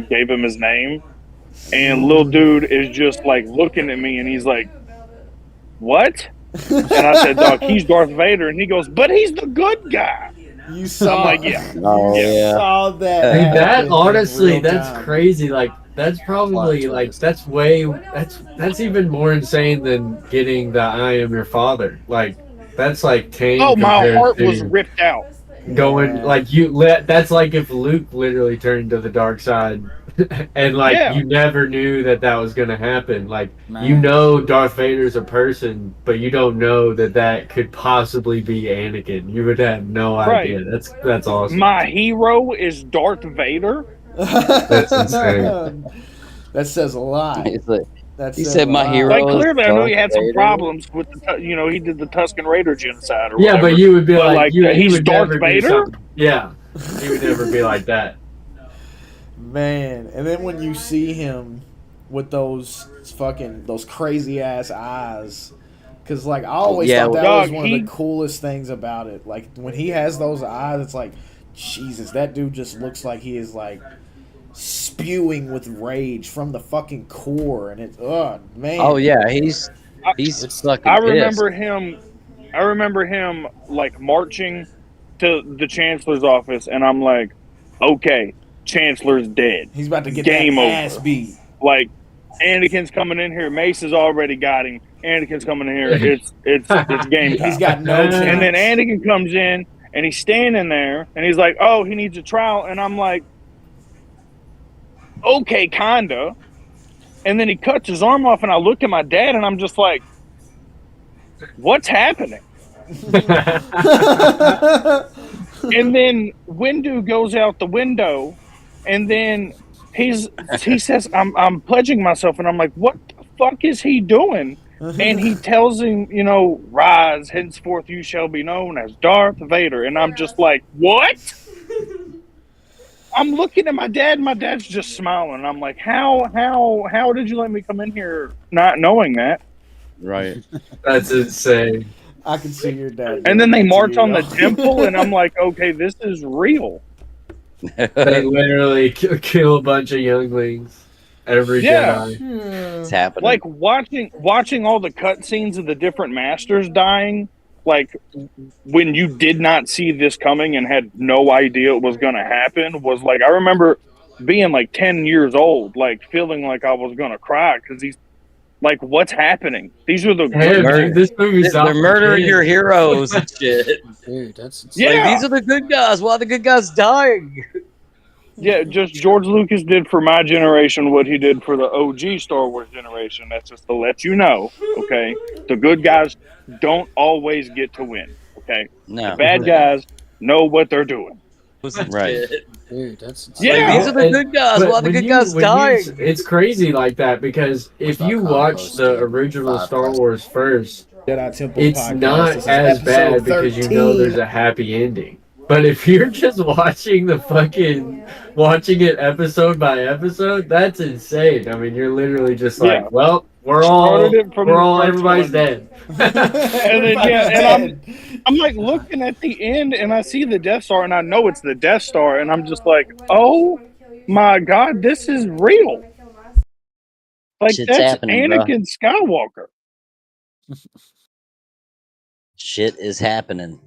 gave him his name. And little dude is just like looking at me, and he's like, "What?" And I said, "Dog, he's Darth Vader." And he goes, "But he's the good guy." You saw. I'm like, "Yeah." Oh, You yeah. saw that. Hey, that happen in honestly, real that's time. crazy. Like, that's probably Plot like twist. that's even more insane than getting the "I am your father." Like, that's like tame Oh, my compared heart was to ripped out. going Yeah. like that's like if Luke literally turned to the dark side and like Yeah. you never knew that was going to happen. Like, you Man. know Darth Vader's a person, but you don't know that could possibly be Anakin. You would have no Right. idea. That's awesome. My hero is Darth Vader. That's insane. That says a lot. It's like, That he says said a my lot. hero- Like, Rose, clearly, I know he Darth had some Vader. problems with the, he did the Tusken Raider genocide or Yeah, whatever. but you would be But, like, he's he would Darth never do Vader? something. Yeah, he would never be like that. Man, and then when you see him with those crazy ass eyes, because like I always Yeah, thought that dog, was one of the coolest things about it. Like when he has those eyes, it's like, Jesus, that dude just looks like he is like spewing with rage from the fucking core, and it's man. Oh yeah, he's fucking I pissed. remember him like marching to the Chancellor's office, and I'm like, okay, Chancellor's dead. He's about to get Game that over. ass beat. Like, Anakin's coming in here. Mace has already got him. Anakin's coming in here. It's game time. He's got no chance. And then Anakin comes in, and he's standing there, and he's like, oh, he needs a trial. And I'm like, okay, kinda. And then he cuts his arm off, and I look at my dad, and I'm just like, what's happening? And then Windu goes out the window, and then he says, I'm pledging myself, and I'm like, what the fuck is he doing? And he tells him, rise, henceforth you shall be known as Darth Vader. And I'm just like, what? I'm looking at my dad, and my dad's just smiling. I'm like, how did you let me come in here not knowing that? Right. That's insane. I can see your dad. And then they doing that to march you, on the though. temple, and I'm like, okay, this is real. They literally kill a bunch of younglings. Every Yeah. Jedi. It's happening. Like watching all the cutscenes of the different masters dying, like when you did not see this coming and had no idea it was going to happen, was like, I remember being like 10 years old, like feeling like I was going to cry because he's like, what's happening? These are the Hey, Murder. dude, this movie's they're murdering your heroes and shit. Dude, that's Yeah. Like, these are the good guys. Why are the good guys dying? Yeah, just George Lucas did for my generation what he did for the OG Star Wars generation. That's just to let you know, okay? The good guys don't always get to win, okay? No. The bad guys know what they're doing. Right. dude, that's Yeah. Like, these are the good guys. But Why are the when good you- guys when you- dying? It's crazy like that because if you watch the original Star Wars first, Jedi Temple it's podcast. not This is as bad episode because you know 13. there's a happy ending. But if you're just watching it episode by episode, that's insane. I mean, you're literally just like, Yeah. well, Started it from the first everybody's one. dead. And then, yeah, and I'm like looking at the end, and I see the Death Star, and I know it's the Death Star, and I'm just like, oh my God, this is real. Like, Shit's that's happening, bro. Anakin Skywalker. Shit is happening.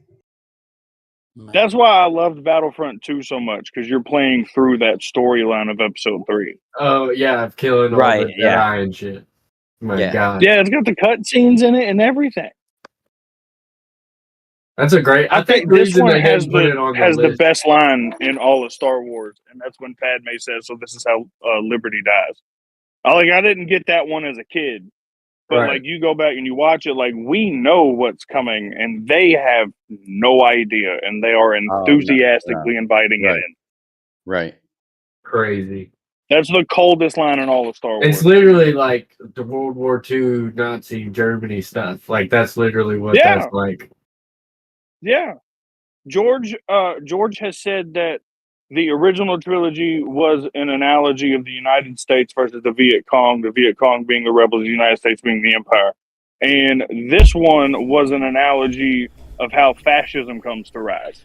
Man. That's why I loved Battlefront 2 so much, because you're playing through that storyline of episode 3. Oh yeah, of killing all Right, the Jedi yeah. and shit. My Yeah. God, Yeah, it's got the cutscenes in it and everything. that's a great. I think the this reason one they has didn't put it on the list. best line in all of Star Wars, and that's when Padme says, "So this is how Liberty dies." I didn't get that one as a kid, but Right. like you go back and you watch it, like we know what's coming, and they have no idea, and they are enthusiastically inviting Right. it in. Right. Crazy. That's the coldest line in all of Star Wars. It's literally like the World War II Nazi Germany stuff. Like that's literally what Yeah. that's like. Yeah. George has said that the original trilogy was an analogy of the United States versus the Viet Cong being the rebels, the United States being the empire. And this one was an analogy of how fascism comes to rise.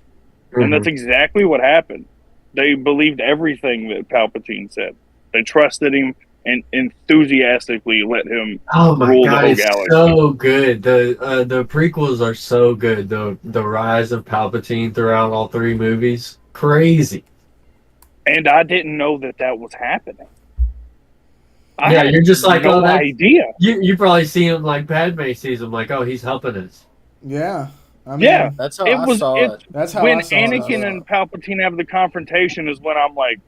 And that's Mhm. exactly what happened. They believed everything that Palpatine said. They trusted him and enthusiastically let him Oh my rule the god, whole it's galaxy. so good. The prequels are so good. The rise of Palpatine throughout all three movies, crazy. And I didn't know that was happening. I Yeah, had you're just like, oh, no that idea. you probably see him like Padme sees him, like, oh, he's helping us. Yeah, I Yeah, mean, That's how I saw it's it. that's how when I saw it as Anakin well. and Palpatine have the confrontation is when I'm like,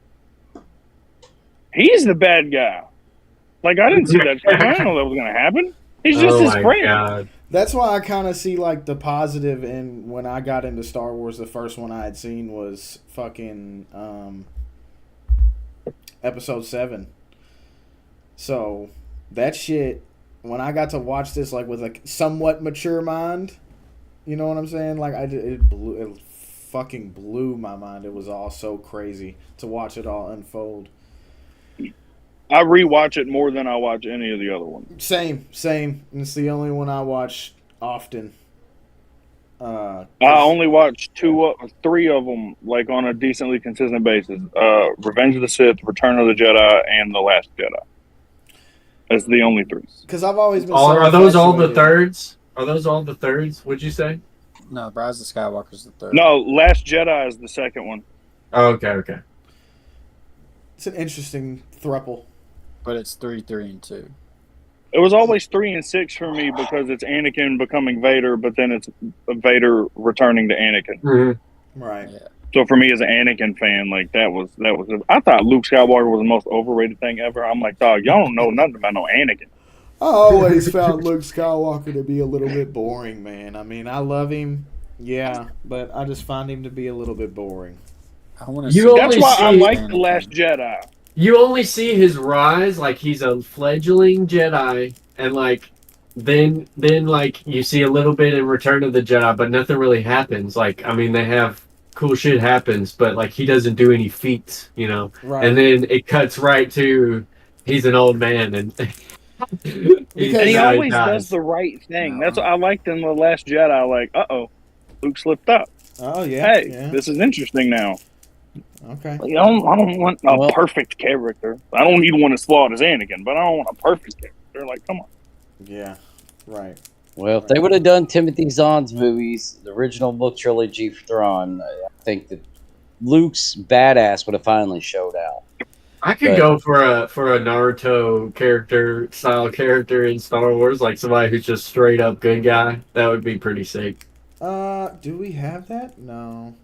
he's the bad guy. Like, I didn't see that coming. I didn't know that was going to happen. He's just Oh his my friend. god. That's why I kind of see like the positive in when I got into Star Wars. The first one I had seen was fucking Episode 7. So that shit, when I got to watch this like with a somewhat mature mind, you know what I'm saying? Like it fucking blew my mind. It was all so crazy to watch it all unfold. I rewatch it more than I watch any of the other ones. Same. And it's the only one I watch often. I only watch three of them like on a decently consistent basis. Revenge of the Sith, Return of the Jedi, and The Last Jedi. That's the only three. Because I've always been. Are those all the thirds? Are those all the thirds? Would you say? No, Rise of Skywalker's the third. No, Last Jedi is the second one. Oh, okay. It's an interesting thruple. But it's 3, 3, and 2. It was always 3 and 6 for me because it's Anakin becoming Vader, but then it's Vader returning to Anakin. Mm-hmm. Right. Yeah. So for me as an Anakin fan, like that was. I thought Luke Skywalker was the most overrated thing ever. I'm like, dog, y'all don't know nothing about no Anakin. I always found Luke Skywalker to be a little bit boring, man. I mean, I love him, yeah, but I just find him to be a little bit boring. I want You to. That's why I like The Last Jedi. You only see his rise, like he's a fledgling Jedi, and like then like you see a little bit in Return of the Jedi, but nothing really happens. Like, I mean, they have cool shit happens, but like he doesn't do any feats, you know. Right. And then it cuts right to he's an old man and Because he always does the right thing. That's what I liked in The Last Jedi. Like, Luke slipped up. Oh yeah. Hey, yeah. this is interesting now. Okay. Like, I don't want a perfect character. I don't need one as flawed as Anakin, but I don't want a perfect character. Like, come on. Yeah. Right. Well, if they would have done Timothy Zahn's movies, the original book trilogy for Thrawn, I think that Luke's badass would have finally showed out. I could go for a Naruto style character in Star Wars, like somebody who's just straight up good guy. That would be pretty sick. Do we have that? No.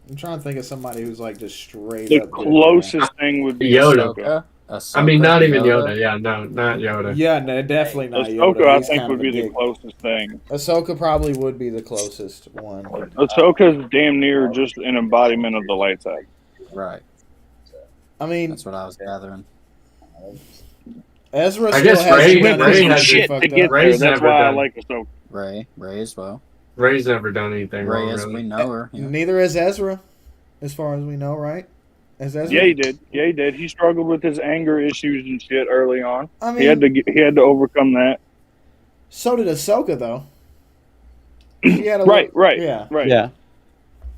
I'm trying to think of somebody who's like just straight The up. The closest thing would be Yoda. Ahsoka, I mean, not even Yoda. Yeah, no, not Yoda. Yeah, no, definitely not Ahsoka, Yoda. I He's think, kind would of a be the dick. closest thing. Ahsoka probably would be the closest one. Ahsoka's damn near just an embodiment of the light side. Right. I mean, That's what I was gathering. Ezra I still guess has Ray done has anything some shit fucked to get up. there. Ray's That's never why I done. like Ahsoka. Ray as well. Ray's never done anything Ray wrong. as Really. we know her. Yeah. Neither is Ezra, as far as we know, right? Is Ezra? Yeah, he did. Yeah, he did. He struggled with his anger issues and shit early on. I mean, He had to overcome that. so did Ahsoka, though. She had a Right. Yeah. Yeah.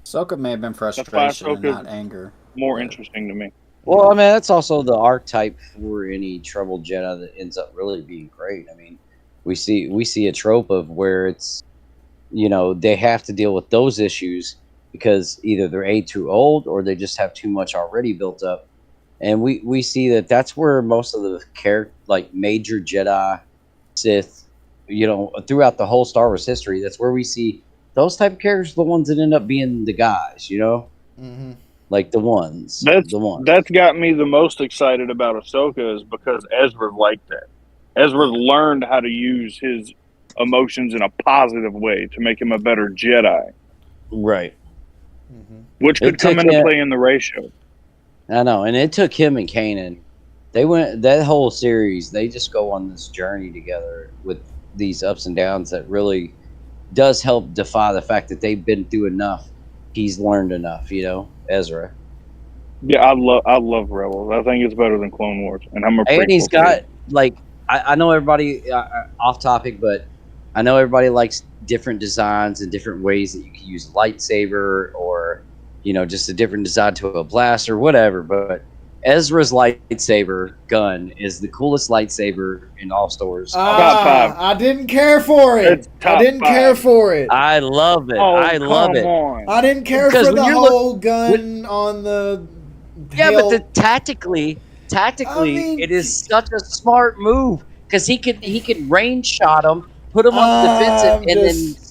Ahsoka may have been That's why frustration and Ahsoka's not anger. more Yeah. interesting to me. Well, I mean, that's also the archetype for any troubled Jedi that ends up really being great. I mean, we see a trope of where it's, they have to deal with those issues because either they're too old or they just have too much already built up. And we see that's where most of the major Jedi, Sith, throughout the whole Star Wars history, that's where we see those type of characters, the ones that end up being the guys, Mm-hmm. like the ones. That's got me the most excited about Ahsoka is because Ezra liked that. Ezra learned how to use his emotions in a positive way to make him a better Jedi, Right. Mm-hmm. which could come into play in the Rey show. I know, and it took him and Kanan. They went that whole series. They just go on this journey together with these ups and downs that really does help defy the fact that they've been through enough. He's learned enough, Ezra. Yeah, I love Rebels. I think it's better than Clone Wars, and I'm a. And he's prequel got fan. I know everybody off topic, but I know everybody likes different designs and different ways that you can use a lightsaber, or just a different design to a blast or whatever. But Ezra's lightsaber gun is the coolest lightsaber in all stores. Top five. I didn't care for it. It's I top didn't care five. for it. I love it. Oh, I love come it. on. I didn't care Because for when the you're whole gun on the. Yeah, hail- but tactically, I mean- it is such a smart move because he could range shot him, put him on the defensive, and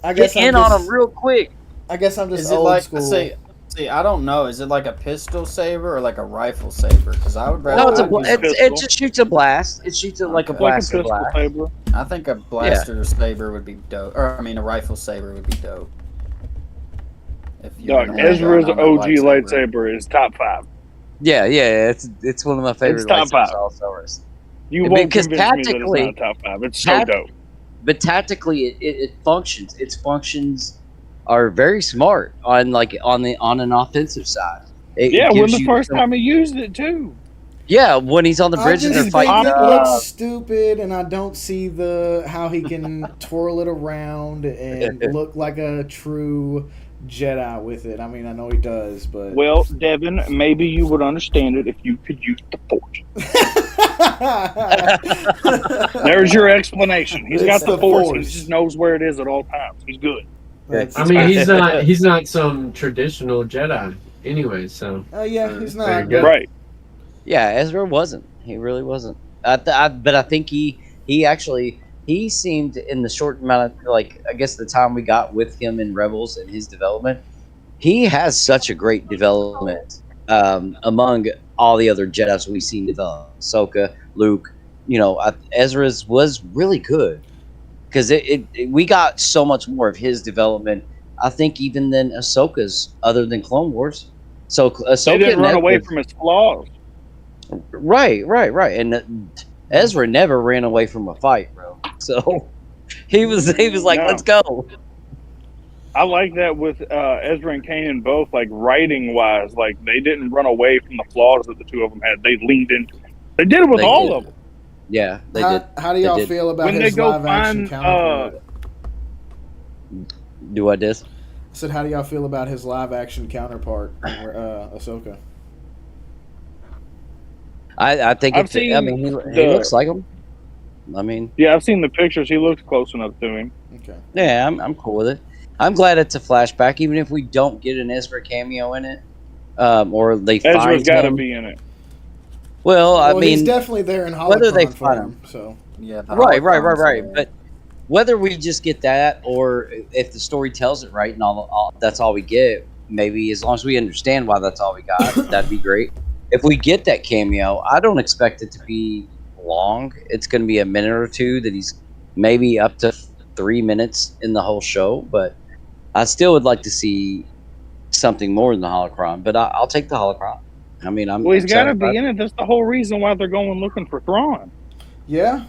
I then guess get I'm in on just- him real quick. I guess I'm just Is it old like school. see? I don't know. Is it like a pistol saber or like a rifle saber? Because I would rather. No, not use pistol. it just shoots a blast. It shoots it like a Okay. Like a blaster pistol blast. saber. I think a blaster saber would be dope. Or I mean, a rifle saber would be dope. If you Dog, had a Ezra's gun on a OG lightsaber is top five. Yeah, it's one of my favorite top lightsabers five. also. You won't Because convince me that it's tactically- not top five. It's so dope. But tactically, it functions. Its functions are very smart on an offensive side. It Yeah, when gives the you first some- time he used it too. Yeah, when he's on the I bridge and just they're think fighting. it looks stupid, and I don't see how he can twirl it around and look like a true Jedi with it. I mean, I know he does, but Well, Devin, maybe you would understand it if you could use the Force. There's your explanation. He's It's got the the force. Force. He just knows where it is at all times. He's good. That's- I mean, he's not some traditional Jedi anyway. So yeah, he's There not. you go. Right. Yeah, Ezra wasn't. He really wasn't. But I think he seemed in the short amount of I guess the time we got with him in Rebels and his development, he has such a great development among all the other Jedi's we've seen develop. Ahsoka, Luke, Ezra's was really good because we got so much more of his development. I think even than Ahsoka's, other than Clone Wars. So Ahsoka They didn't and run away Ezra- from his flaws. Right. And Ezra never ran away from a fight, bro. So he was like, No. let's go. I like that with Ezra and Kanan both, writing wise, they didn't run away from the flaws that the two of them had. They leaned into them. They did it with They all did. of them. Yeah, they did. How do y'all did. feel about When they his go live action find, counterpart? Do I this? I said, how do y'all feel about his live action counterpart, Ahsoka? I think I've it's. seen I mean, he the- looks like him. I mean, Yeah, I've seen the pictures. He looks close enough to him. Okay. yeah, I'm cool with it. I'm glad it's a flashback, even if we don't get an Ezra cameo in it, or they Ezra's find got to him. be in it. Well, I Well, he's mean, definitely there in holocron whether they form, find him. so Yeah. the right. holocrons there. But whether we just get that, or if the story tells it right, and all that's all we get, maybe as long as we understand why that's all we got, that'd be great. If we get that cameo, I don't expect it to be long. It's going to be a minute or two that he's maybe up to 3 minutes in the whole show, but I still would like to see something more than the holocron. But I'll take the holocron. I mean, I'm. Well, he's got to excited about be in it. That's the whole reason why they're going looking for Thrawn. yeah.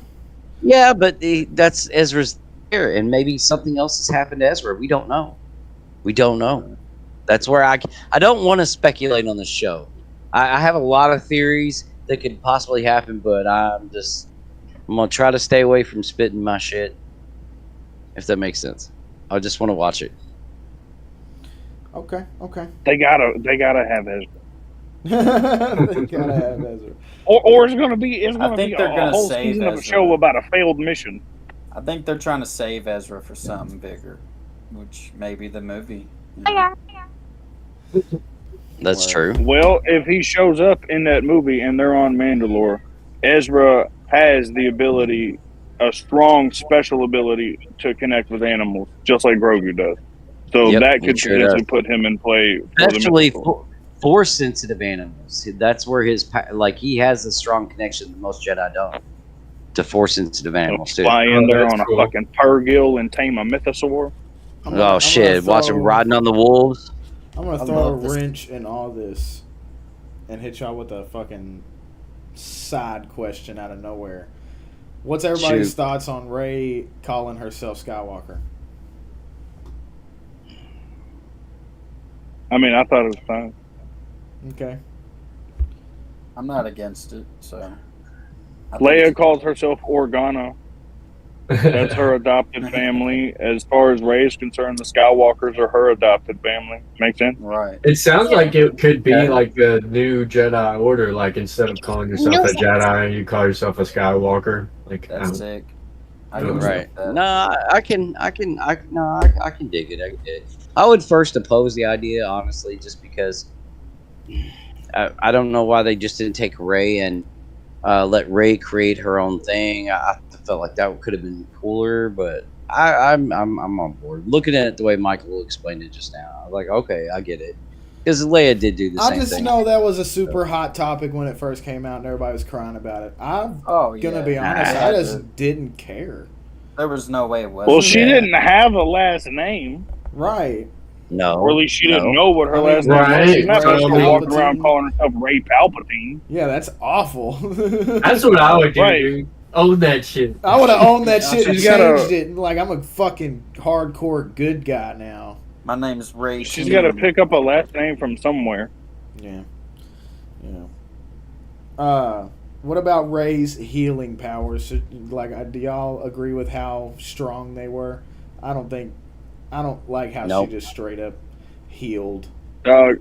Yeah, but that's Ezra's there, and maybe something else has happened to Ezra. We don't know. That's where I don't want to speculate on the show. I have a lot of theories that could possibly happen, but I'm gonna try to stay away from spitting my shit, if that makes sense. I just want to watch it. Okay. They gotta have Ezra. They gotta have Ezra. Or it's gonna be I think a they're gonna whole save season of a Ezra. show about a failed mission. I think they're trying to save Ezra for something bigger, which may be the movie. you know? That's true. Well, if he shows up in that movie and they're on Mandalore, Ezra has the ability, a strong special ability to connect with animals, just like Grogu does. So Yep, that he could sure potentially does. put him in play for the Especially Mandalore. force sensitive animals. That's where he has a strong connection that most Jedi don't to force sensitive animals too. Fly in Oh, there that's on a cool. fucking Purrgil and tame a mythosaur. Oh shit! Watch him riding on the wolves. I'm gonna I throw a love this. wrench in all this and hit y'all with a fucking side question out of nowhere. What's everybody's Shoot. thoughts on Rey calling herself Skywalker? I mean, I thought it was fine. Okay. I'm not against it, so. I think Leia it's- calls herself Organa. That's her adopted family. As far as Rey is concerned, the Skywalkers are her adopted family. Make sense? Right. It sounds Yeah. like it could be Okay. like the new Jedi Order. Like instead of calling yourself No a sense. Jedi, you call yourself a Skywalker. Like, That's sick. I can don't know. Right. respect that. No, I can dig it. I can dig it. I would first oppose the idea, honestly, just because I don't know why they just didn't take Ray and let Ray create her own thing. I felt like that could have been cooler, but I'm on board. Looking at it the way Michael explained it just now, I was like, okay, I get it. Because Leia did do the I same just thing. know that was a super hot topic when it first came out, and everybody was crying about it. I'm Oh, gonna yeah. be honest, Nah. I just didn't care. There was no way it was. Well, she Yeah. didn't have a last name, Right. No, or at least she didn't no. know what her I mean, last name was. right, She's not supposed to Ray be walking around Palpatine. calling herself Ray Palpatine. Yeah, that's awful. That's what I would do, Right. dude. Own that shit. I would have owned that shit and She's gotta- changed it. Like, I'm a fucking hardcore good guy now. My name's Ray. She's got to pick up a last name from somewhere. Yeah. What about Rey's healing powers? Like, do y'all agree with how strong they were? I don't like how Nope. she just straight up healed. I've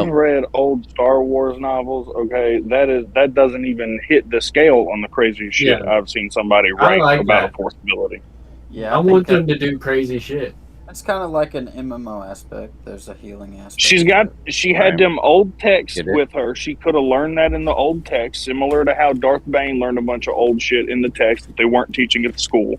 Nope. read old Star Wars novels. Okay, that doesn't even hit the scale on the crazy shit Yeah. I've seen somebody I write like about that. a force ability. Yeah, I think want them that- to do crazy shit. It's kind of like an MMO aspect. There's a healing aspect. She to had Right. them old texts Get it? with her. She could have learned that in the old text, similar to how Darth Bane learned a bunch of old shit in the text that they weren't teaching at the school.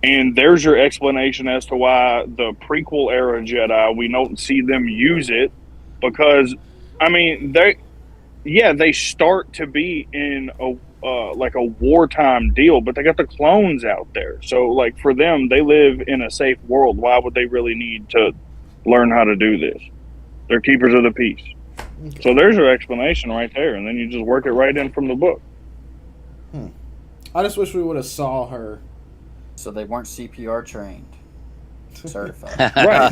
And there's your explanation as to why the prequel era Jedi, we don't see them use it, because I mean they start to be in a like a wartime deal, but they got the clones out there. So like for them, they live in a safe world. Why would they really need to learn how to do this? They're keepers of the peace. Okay. So there's your explanation right there, and then you just work it right in from the book. I just wish we would have saw her. So they weren't CPR trained, certified. Right.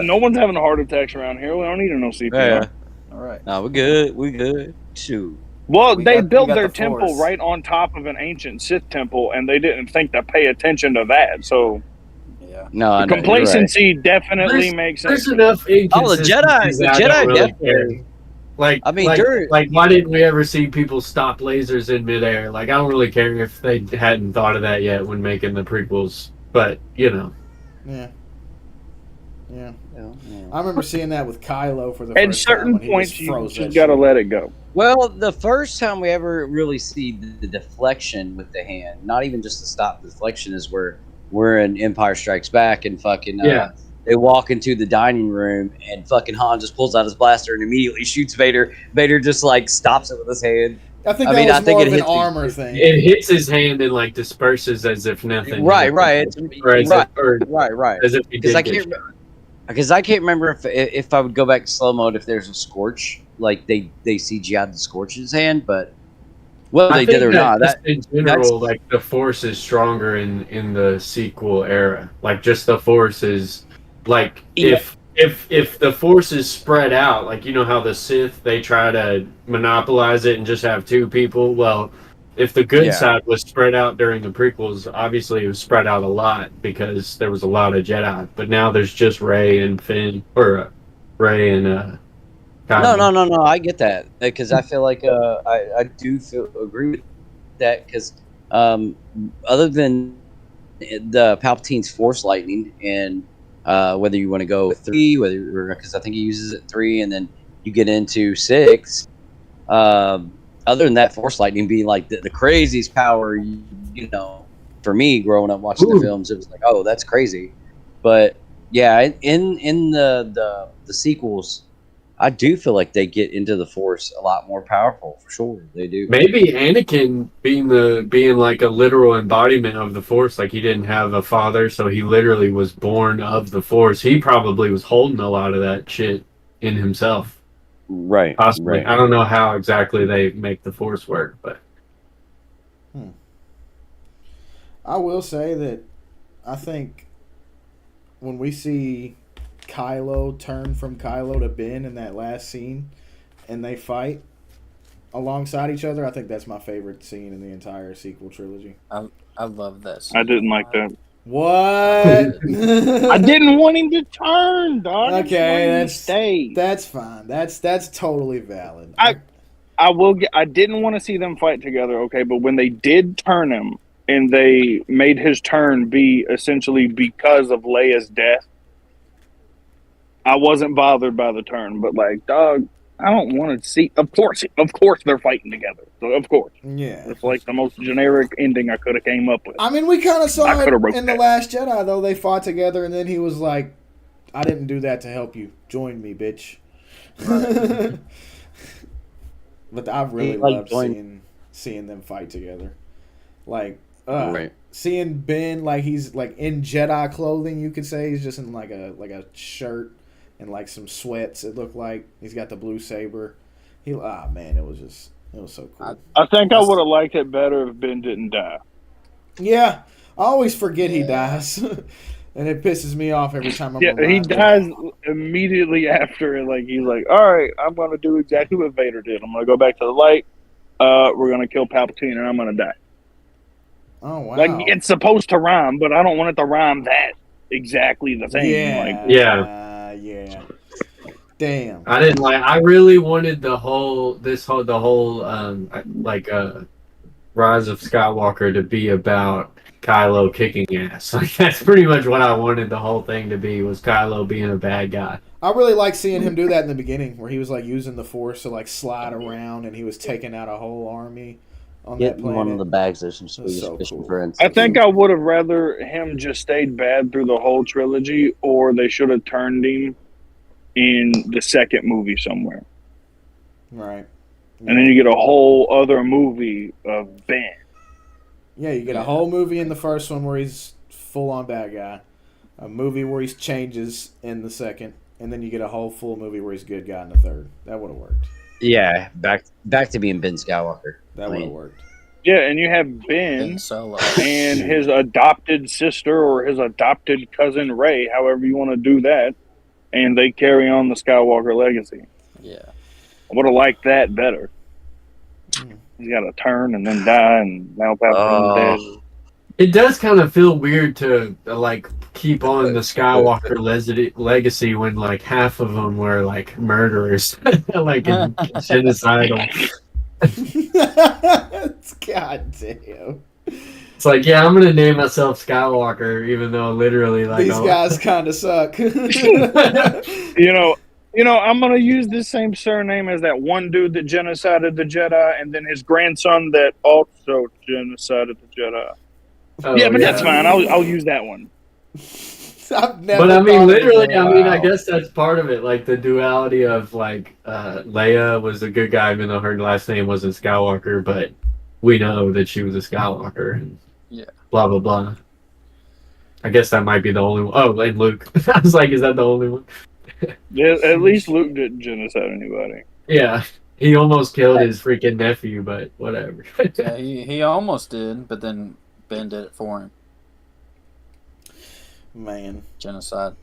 No one's having heart attacks around here. We don't need to know CPR. Yeah. All right. No, we good. We good. Shoot. Well, We they got built the their temple Force. right on top of an ancient Sith temple, and they didn't think to pay attention to that. So Yeah. No, I know. You're right. complacency definitely There's- makes There's sense. enough Oh, the inconsistencies. Jedi I don't really definitely. care. Like, I mean, like, why didn't we ever see people stop lasers in midair? Like, I don't really care if they hadn't thought of that yet when making the prequels. But you know, Yeah. Yeah. I remember seeing that with Kylo for the At first time certain when he points, just you froze just that got to shit. let it go. Well, the first time we ever really see the deflection with the hand, not even just the stop deflection, is where we're in Empire Strikes Back and fucking Yeah. they walk into the dining room and fucking Han just pulls out his blaster and immediately shoots Vader. Vader just like stops it with his hand. I think I that mean, was I think more it of an hits the- armor thing. it hits his hand and like disperses as if nothing. Right, right. It's, Or as right, if, or right. as if he Because did I get can't, because I can't remember if I would go back to slow mode if there's a scorch, like they CGI'd the scorch in his hand, but whether I they did think or that not, just that in general, like the Force is stronger in the sequel era. Like just the Force is like Yeah. if the Force is spread out, like you know how the Sith they try to monopolize it and just have two people. Well, if the good Yeah. side was spread out during the prequels, obviously it was spread out a lot because there was a lot of Jedi. But now there's just Rey and Finn, or Rey and Kylo. No. I get that because I feel like I do agree with that because other than the Palpatine's Force lightning and whether you want to go with 3, because I think he uses it 3, and then you get into 6. Other than that, Force lightning being like the craziest power, you know, for me growing up watching the films, it was like, oh, that's crazy. But yeah, in the sequels, I do feel like they get into the Force a lot more powerful, for sure. They do. Maybe Anakin being like a literal embodiment of the Force, like he didn't have a father, so he literally was born of the Force. He probably was holding a lot of that shit in himself. Right. Possibly. Right. I don't know how exactly they make the Force work, but I will say that I think when we see Kylo turn from Kylo to Ben in that last scene and they fight, alongside each other, I think that's my favorite scene in the entire sequel trilogy. I love that scene. I didn't like that. What? I didn't want him to turn, dog. I just wanted Okay, him to stay. that's fine. That's totally valid. I will get. I didn't want to see them fight together, okay, but when they did turn him and they made his turn be essentially because of Leia's death, I wasn't bothered by the turn. But like, dog, I don't want to see. Of course, they're fighting together. So of course, Yeah. it's like the most generic ending I could have came up with. I mean, we kind of saw I it coulda wrote in The that. Last Jedi, though. They fought together, and then he was like, I didn't do that to help you. Join me, bitch. But I really loved seeing them fight together. Like, seeing Ben, like, he's like in Jedi clothing, you could say. He's just in like a shirt and like some sweats, it looked like. He's got the blue saber. Man, it was so cool. I think I would have liked it better if Ben didn't die. Yeah, I always forget he dies. And it pisses me off every time I'm around. He dies immediately after it. Like, he's like, all right, I'm going to do exactly what Vader did. I'm going to go back to the light. We're going to kill Palpatine, and I'm going to die. Oh, wow. Like, it's supposed to rhyme, but I don't want it to rhyme that exactly the same. Yeah. Damn. I really wanted the whole Rise of Skywalker to be about Kylo kicking ass. Like, that's pretty much what I wanted the whole thing to be, was Kylo being a bad guy. I really like seeing him do that in the beginning, where he was like using the Force to like slide around, and he was taking out a whole army on that planet. One of the bags of some Swedish fishing friends. I think I would have rather him just stayed bad through the whole trilogy, or they should have turned him in the second movie somewhere. Right. And then you get a whole other movie of Ben. Yeah, you get a whole movie in the first one where he's full on bad guy, a movie where he changes in the second, and then you get a whole full movie where he's good guy in the third. That would have worked. Yeah, back to being Ben Skywalker. That would have worked. Yeah, and you have Ben Solo and his adopted sister or his adopted cousin Rey, however you want to do that, and they carry on the Skywalker legacy. Yeah. I would have liked that better. He's got to turn and then die, and now Palpatine's dead. It does kind of feel weird to like keep on the Skywalker legacy when like half of them were like murderers, like genocidal. God damn. It's like, yeah, I'm gonna name myself Skywalker, even though literally like these guys kind of suck. You know, I'm going to use this same surname as that one dude that genocided the Jedi, and then his grandson that also genocided the Jedi. But that's fine. I'll use that one. But I mean, literally, I guess that's part of it. Like, the duality of, like, Leia was a good guy, even though her last name wasn't Skywalker, but we know that she was a Skywalker, and blah, blah, blah. I guess that might be the only one. Oh, and Luke. I was like, is that the only one? Yeah, at least Luke didn't genocide anybody. Yeah, he almost killed his freaking nephew, but whatever. Yeah, he almost did, but then Ben did it for him. Man. Genocide.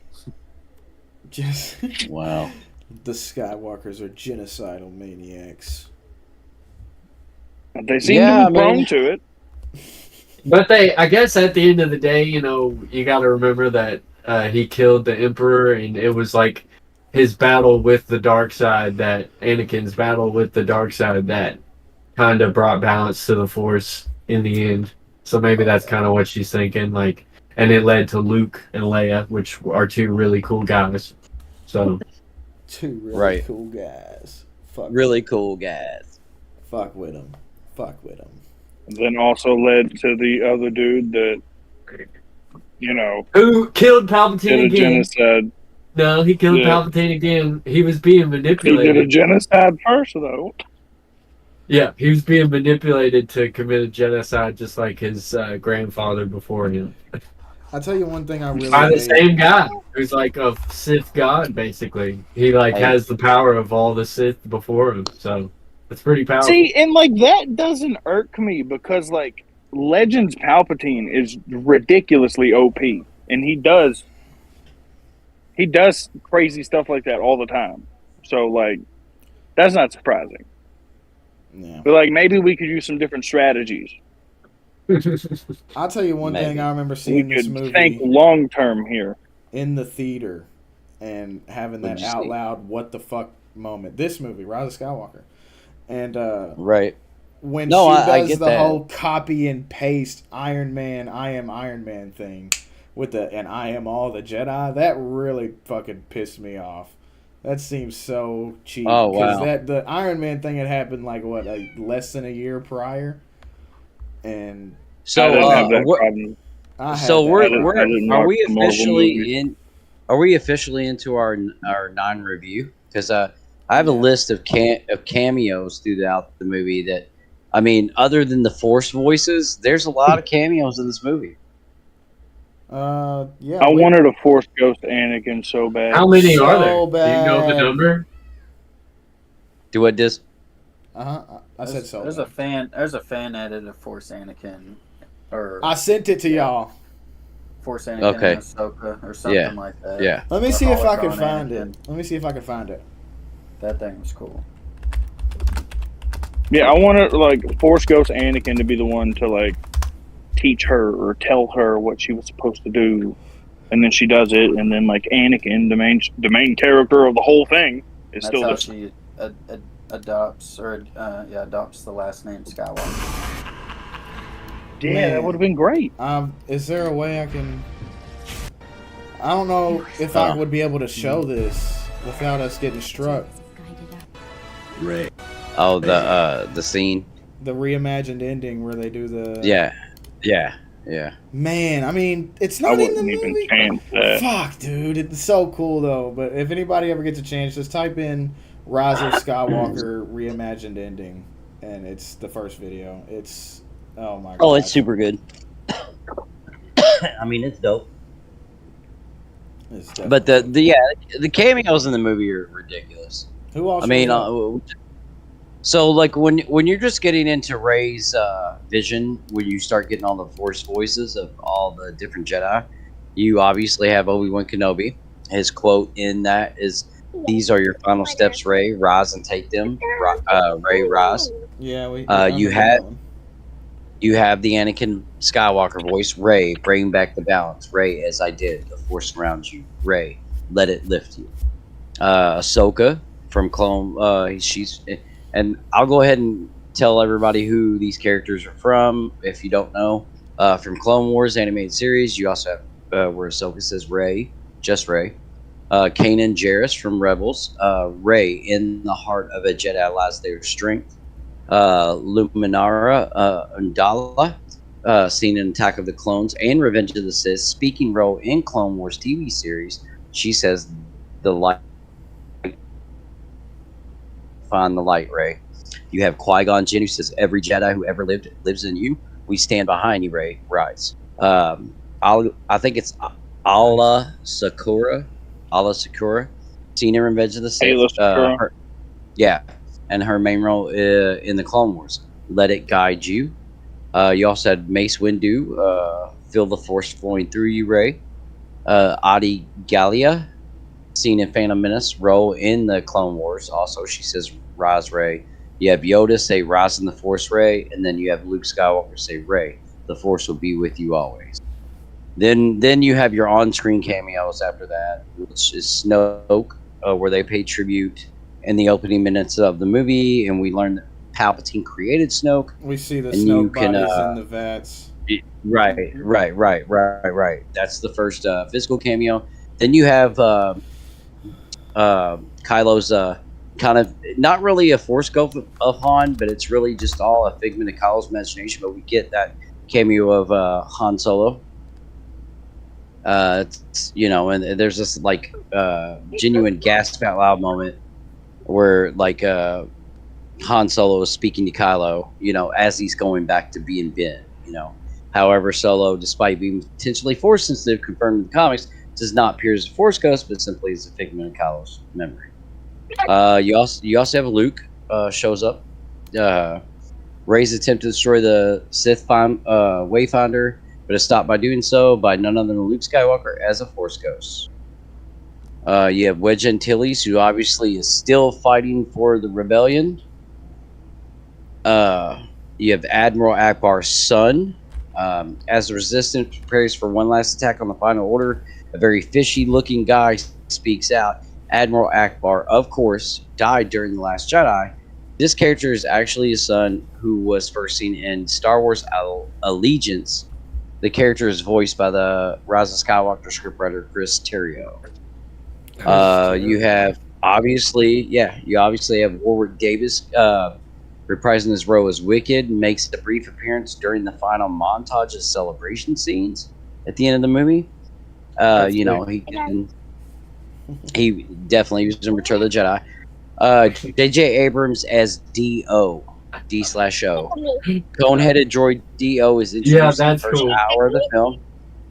Wow. The Skywalkers are genocidal maniacs. They seem to be prone to it. But I guess at the end of the day, you know, you got to remember that he killed the Emperor, and it was like his battle with the dark side, Anakin's battle with the dark side, that kind of brought balance to the Force in the end. So maybe that's kind of what she's thinking, like, and it led to Luke and Leia, which are two really cool guys. So two really cool guys. Cool guys. Fuck with them. Then also led to the other dude that, you know, who killed Palpatine again? Genocide. No, he killed Palpatine again. He was being manipulated. He did a genocide first, though. Yeah, he was being manipulated to commit a genocide, just like his grandfather before him. I'll tell you one thing I really by the same guy who's like a Sith god, basically. He has the power of all the Sith before him, so it's pretty powerful. See, and like that doesn't irk me because like Legends Palpatine is ridiculously OP, and he does crazy stuff like that all the time. So like, that's not surprising. Yeah. But like maybe we could use some different strategies. I'll tell you one thing. Maybe. I remember We seeing this could think movie long term here. in the theater and having What'd that you out see? loud "what the fuck" moment. This movie, Rise of Skywalker, and Right. when No, she I does get the that. whole copy and paste Iron Man, I am Iron Man thing with the and I am all the Jedi, that really fucking pissed me off. That seems so cheap Oh because wow. that the Iron Man thing had happened like what less than a year prior, and I So didn't have that what? problem. I So had that I we're problem. didn't are watch we the Marvel movies. officially in? Are we officially into our non-review? Because I have a Yeah. list of cameos throughout the movie that, I mean, other than the Force voices, there's a lot of cameos in this movie. Yeah, I we wanted a Force Ghost Anakin so How bad. many are so there? Do you know the bad. number? Do what this? I said so There's a bad. fan. There's a fan edit of Force Anakin, or I sent it to yeah, y'all. Force Anakin and Okay. Ahsoka, or Yeah. something like that. Yeah. Let me Or see if I can holocron find it. Anakin. Let me see if I can find it. That thing was cool. Yeah, I wanted like Force Ghost Anakin to be the one to like teach her or tell her what she was supposed to do, and then she does it, and then like Anakin, the main character of the whole thing, is That's still how this. she adopts adopts the last name Skywalker. Yeah, that would have been great. Is there a way I can? I don't know if I would be able to show this without us getting struck. Oh, the scene. The reimagined ending where they do the. Yeah. Yeah. Yeah. Man, I mean, it's I not in the wouldn't even movie. chance that. Fuck, dude, it's so cool though. But if anybody ever gets a chance, just type in "Rise of Skywalker reimagined ending," and it's the first video. It's oh my god. Oh, it's super good. I mean, it's dope. It's But definitely the cameos in the movie are ridiculous. who all I mean, shows up? so like when you're just getting into Rey's vision, when you start getting all the Force voices of all the different Jedi, you obviously have Obi-Wan Kenobi. His quote in that is, "These are your final steps, Rey. Rise and take them. Rey, rise." Yeah, Uh, I you remember have that one. you have the Anakin Skywalker voice, Rey, bring back the balance. Rey, as I did, the Force surrounds you. Rey, let it lift you. Ahsoka from Clone, she's, and I'll go ahead and tell everybody who these characters are from if you don't know. From Clone Wars animated series, you also have where Ahsoka says Rey, just Rey. Kanan Jarrus from Rebels, Rey, in the heart of a Jedi lies their strength. Luminara Undala, seen in Attack of the Clones and Revenge of the Sith, speaking role in Clone Wars TV series. She says, "The light, find the light, Rey." You have Qui-Gon Jinn, who says, "Every Jedi who ever lived lives in you. We stand behind you, Rey. Rise." I think it's Allah Sakura. Allah Sakura, seen in Revenge of the Sith. Ayla Secura. Yeah, and her main role in the Clone Wars. Let it guide you. You also had Mace Windu, feel the Force flowing through you, Rey. Adi Gallia, seen in Phantom Menace, role in the Clone Wars. Also, she says, "Rise, Rey." You have Yoda say, "Rise in the Force, Rey," and then you have Luke Skywalker say, "Rey, the Force will be with you always." Then you have your on-screen cameos after that, which is Snoke, where they pay tribute in the opening minutes of the movie, and we learn that Palpatine created Snoke. We see the And you Snoke can, bodies in the vats. Right. That's the first physical cameo. Then you have Kylo's kind of not really a Force ghost of Han, but it's really just all a figment of Kylo's imagination. But we get that cameo of Han Solo. And there's this like genuine gasp out loud moment where like Han Solo is speaking to Kylo, as he's going back to being Ben. However, Solo, despite being potentially Force sensitive, confirmed in the comics, does not appear as a Force ghost, but simply as a figment of Kylo's memory. You also have Luke shows up. Rey's attempt to destroy the Sith Wayfinder, but is stopped by doing so by none other than Luke Skywalker as a Force ghost. You have Wedge Antilles, who obviously is still fighting for the rebellion. You have Admiral Akbar's son. As the Resistance prepares for one last attack on the Final Order, a very fishy-looking guy speaks out. Admiral Akbar, of course, died during The Last Jedi. This character is actually his son, who was first seen in Star Wars Allegiance. The character is voiced by the Rise of Skywalker scriptwriter Chris Terrio. You have you obviously have Warwick Davis reprising his role as Wicked, makes a brief appearance during the final montage of celebration scenes at the end of the movie. He definitely was in Return of the Jedi. J.J. Abrams as D.O. D/O. Cone-headed droid D.O. is introduced in the that's first cool. hour of the film.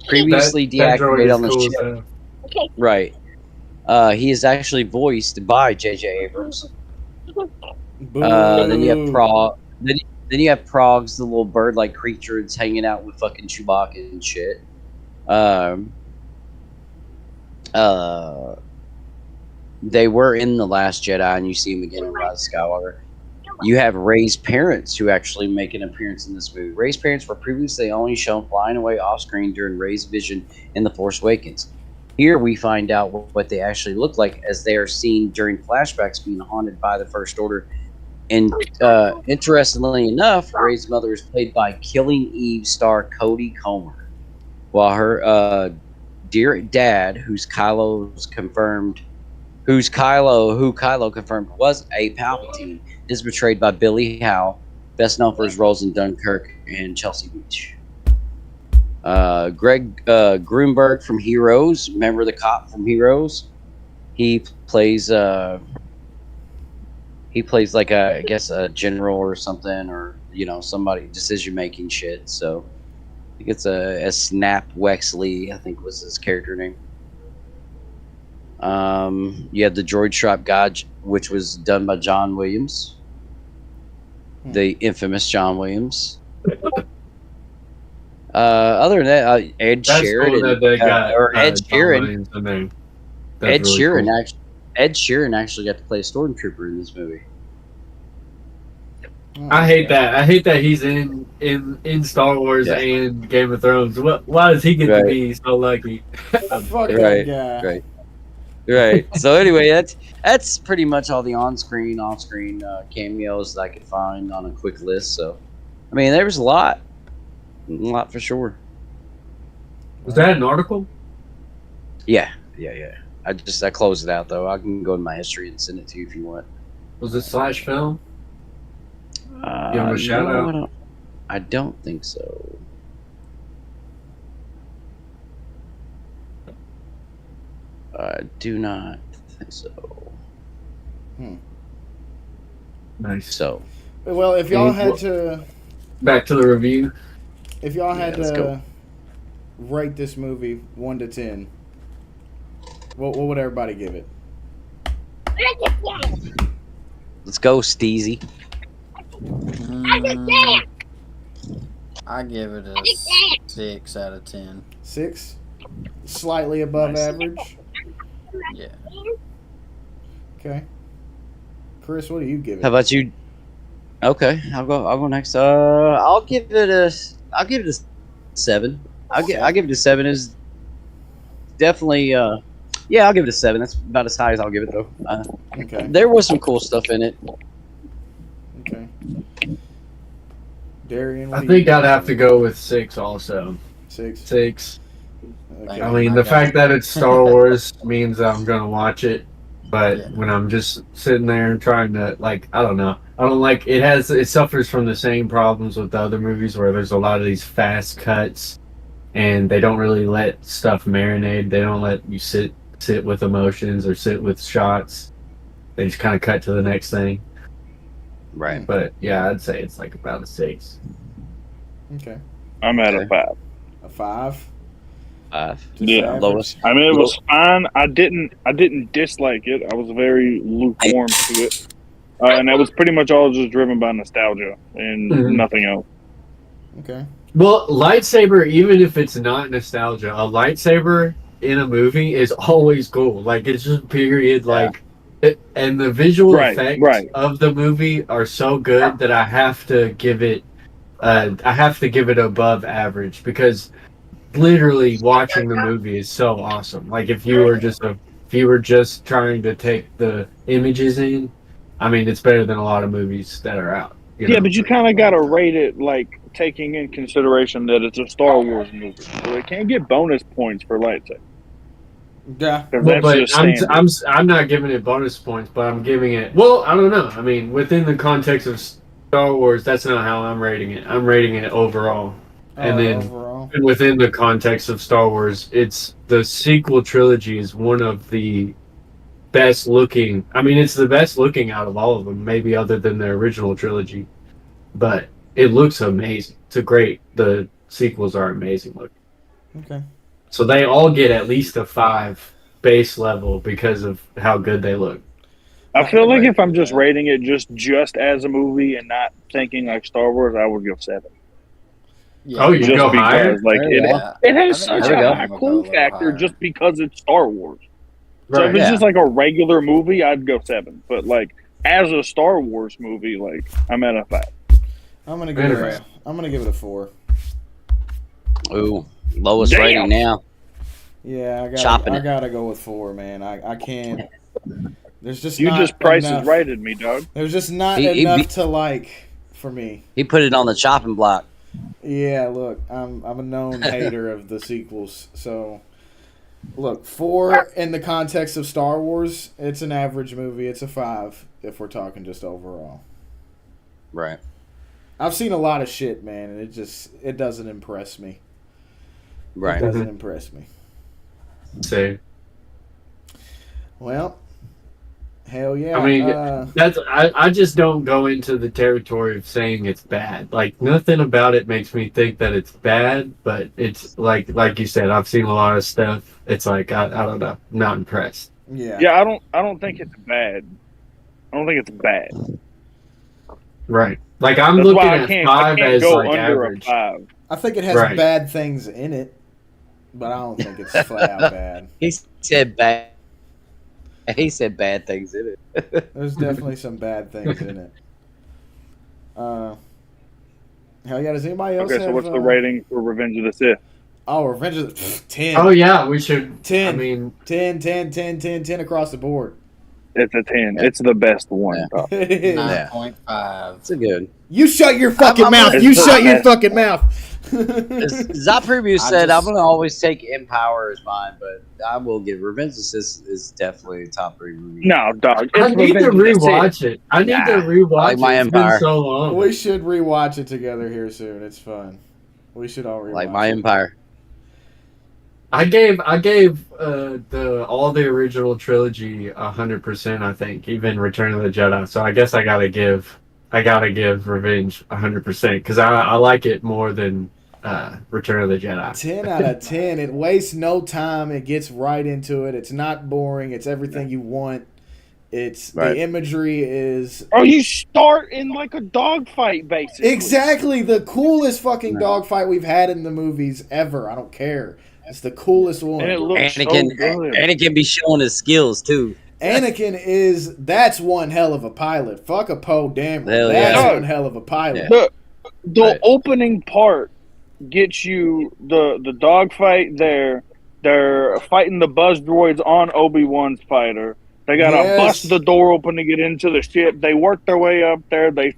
Previously That droid deactivated is on the cool. ship. So. Right. He is actually voiced by J.J. Abrams. Then you have Prague. Then you have Prog's the little bird-like creature that's hanging out with fucking Chewbacca and shit. They were in The Last Jedi, and you see them again in Rise of Skywalker. You have Rey's parents who actually make an appearance in this movie. Rey's parents were previously only shown flying away off-screen during Rey's vision in The Force Awakens. Here we find out what they actually look like as they are seen during flashbacks being haunted by the First Order. And interestingly enough, Rey's mother is played by Killing Eve star Cody Comer, while her dear dad, who Kylo confirmed was a Palpatine, is portrayed by Billy Howe, best known for his roles in Dunkirk and Chelsea Beach. Greg Grunberg from Heroes, remember the cop from Heroes? He plays like I guess a general or something, or somebody decision making shit. So I think it's a Snap Wexley, I think was his character name. You had the Droid Shop God, which was done by John Williams, the infamous John Williams. Other than that, Ed Sheeran, Ed Sheeran actually got to play a stormtrooper in this movie. I hate that. I hate that he's in Star Wars and Game of Thrones. Why does he get to be so lucky? Fuck that guy. Right. So anyway, that's pretty much all the on-screen, off-screen cameos that I could find on a quick list. So, I mean, there was a lot for sure. Was that an article? Yeah. I closed it out though. I can go in my history and send it to you if you want. Was it Slash Film? Give him a shout out. I don't think so. I do not think so. Nice. So, well, if y'all had to back to the review, if y'all had to rate this movie 1 to 10, what would everybody give it? Let's go, Steezy. I give it a 6 out of 10. 6, slightly above average. Yeah. Okay. Chris, what do you give it? How about you? Okay, I'll go next. I'll give it a 7. I'll give it a 7. Is definitely I'll give it a 7. That's about as high as I'll give it though. Okay. There was some cool stuff in it. Okay. Darian, I think I'd have to go with 6 also. 6. Okay. I mean, the fact that it's Star Wars means that I'm gonna watch it, but when I'm just sitting there trying to, like, I don't know, I don't like it. It suffers from the same problems with the other movies where there's a lot of these fast cuts, and they don't really let stuff marinate. They don't let you sit with emotions or sit with shots. They just kind of cut to the next thing. Right. But yeah, I'd say it's like about a 6. Okay. I'm at a 5. A 5. Yeah, lowest. I mean, it was fine. I didn't dislike it. I was very lukewarm to it, and that was pretty much all just driven by nostalgia and nothing else. Okay. Well, lightsaber, even if it's not nostalgia, a lightsaber in a movie is always cool. Like, it's just period. Like, and the visual Right, effects right. of the movie are so good that I have to give it above average because literally watching the movie is so awesome. Like if you were just trying to take the images in, I mean it's better than a lot of movies that are out. You Yeah, know. but you kind of got to rate it like taking in consideration that it's a Star Wars movie, so it can't get bonus points for lightsaber Yeah. because Well, that's but just standard. I'm not giving it bonus points, but I'm giving it. Well, I don't know. I mean, within the context of Star Wars, that's not how I'm rating it. I'm rating it overall, and then Overall. within the context of Star Wars, it's the sequel trilogy is one of the best looking. I mean, it's the best looking out of all of them, maybe other than the original trilogy. But it looks amazing. It's a great. The sequels are amazing looking. Okay. So they all get at least a 5 base level because of how good they look. I feel like Right, if I'm just yeah. rating it just as a movie and not thinking like Star Wars, I would go 7. Yeah, Oh, you Just go higher? because like There we go. it I has think such There we a go. high will go a cool little factor higher. just because it's Star Wars. So if Right. it's Yeah. just like a regular movie, I'd go 7. But like as a Star Wars movie, like I'm at a 5. I'm gonna give Interesting. it a 4. Ooh, lowest Damn. rating now. Yeah, Chopping I it. gotta go with 4, man. I can't. There's just You not just prices enough. righted me, dog. There's just not He enough to like for me. He put it on the chopping block. Yeah, look, I'm a known hater of the sequels. So, look, 4 in the context of Star Wars, it's an average movie. It's a 5 if we're talking just overall. Right. I've seen a lot of shit, man, and it doesn't impress me. It Right. doesn't impress me. Say, Well, hell yeah. I mean, I just don't go into the territory of saying it's bad. Like nothing about it makes me think that it's bad, but it's like you said, I've seen a lot of stuff. It's like I don't know, I'm not impressed. yeah. Yeah, I don't think it's bad. I don't think it's bad. Right. Like I'm That's looking why I at can't 5 as go like under average. a 5. I think it has Right. bad things in it, but I don't think it's flat out bad. He said bad. He said bad things in it. There's definitely some bad things in it. Hell yeah, does anybody else Okay, have... so what's the rating for Revenge of the Sith? Oh, Revenge of the... 10. Oh yeah, we should. 10. I mean, 10, 10, 10, 10, 10 across the board. It's a 10. Yeah. It's the best one. Yeah. dog. It is. 9.5. It's a good. You shut your fucking I'm mouth. gonna- You It's shut the your best fucking one. mouth. Zapreview I said, just- "I'm gonna always take Empower as mine, but I will give Revenge of the Sith is definitely a top 3 movie." No, dog. I It's need to Revenge of the Sith. rewatch it. I need to rewatch like my it. It's Empire. been so long. We should rewatch it together here soon. It's fun. We should all rewatch Like my it. Empire. I gave the all the original trilogy 100%. I think even Return of the Jedi. So I guess I gotta give Revenge 100% because I like it more than Return of the Jedi. 10 out of 10. It wastes no time. It gets right into it. It's not boring. It's everything you want. It's Right. the imagery is Oh, you start in like a dogfight, basically. exactly the coolest fucking dogfight we've had in the movies ever. I don't care. It's the coolest one. And it looks Anakin, so good. Anakin be showing his skills too. Anakin that's one hell of a pilot. Fuck a Poe Dameron. Hell That's yeah. one hell of a pilot. Yeah. The Right. opening part gets you the dogfight there. They're fighting the buzz droids on Obi-Wan's fighter. They gotta Yes. bust the door open to get into the ship. They work their way up there. They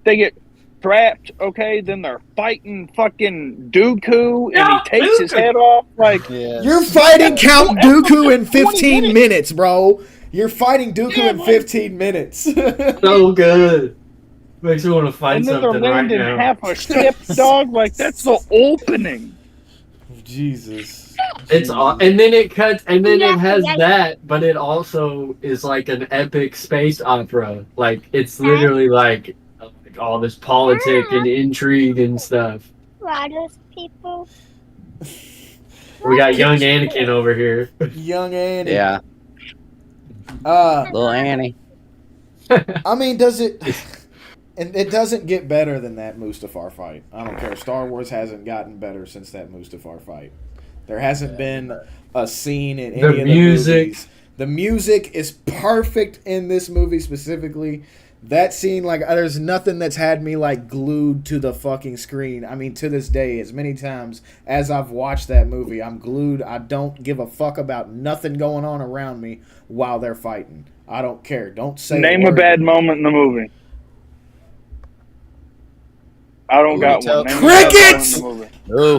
get trapped. Okay, then they're fighting fucking Dooku, and he takes his Dooku. head off. Like Yes. You're fighting Count Dooku in 20 15 minutes, bro. You're fighting Dooku Yeah, in like- 15 minutes. So good. Makes me want to fight and then they're something right landing now. half a ship, dog. Like that's the opening. Jesus. It's all, and then it cuts, and then it has that, but it also is like an epic space opera. Like it's literally like all this politic and intrigue and stuff. Radish people. We got young Anakin over here. Young Annie. Yeah, little Annie. I mean, does it... And it doesn't get better than that Mustafar fight. I don't care. Star Wars hasn't gotten better since that Mustafar fight. There hasn't been a scene in any of the music. movies The music is perfect in this movie specifically. That scene, like, there's nothing that's had me, like, glued to the fucking screen. I mean, to this day, as many times as I've watched that movie, I'm glued. I don't give a fuck about nothing going on around me while they're fighting. I don't care. Don't say Name a word bad to me. moment in the movie. I don't When he got one. tell- Name a bad moment Crickets! in the movie. Oh,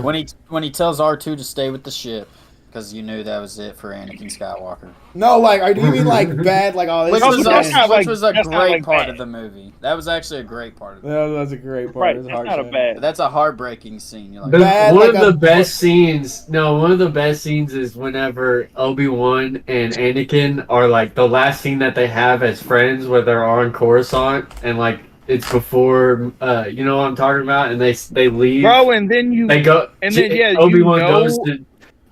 when he tells R2 to stay with the ship because you knew that was it for Anakin Skywalker. No, like, do you mean, like, bad? Like, oh, this Which No, is was, but that's bad. not like- which was a that's not great like part bad. of the movie. That was actually a great part of the movie. Yeah, that's a great part. Right, It's that's hard not a shit. But bad. that's a heartbreaking scene. You're like, Bad, One like of the a- best scenes. No, one of the best scenes is whenever Obi-Wan and Anakin are like the last scene that they have as friends, where they're on Coruscant, and like it's before, you know what I'm talking about, and they leave. Bro, and then you They go. and then yeah, Obi-Wan you know goes to.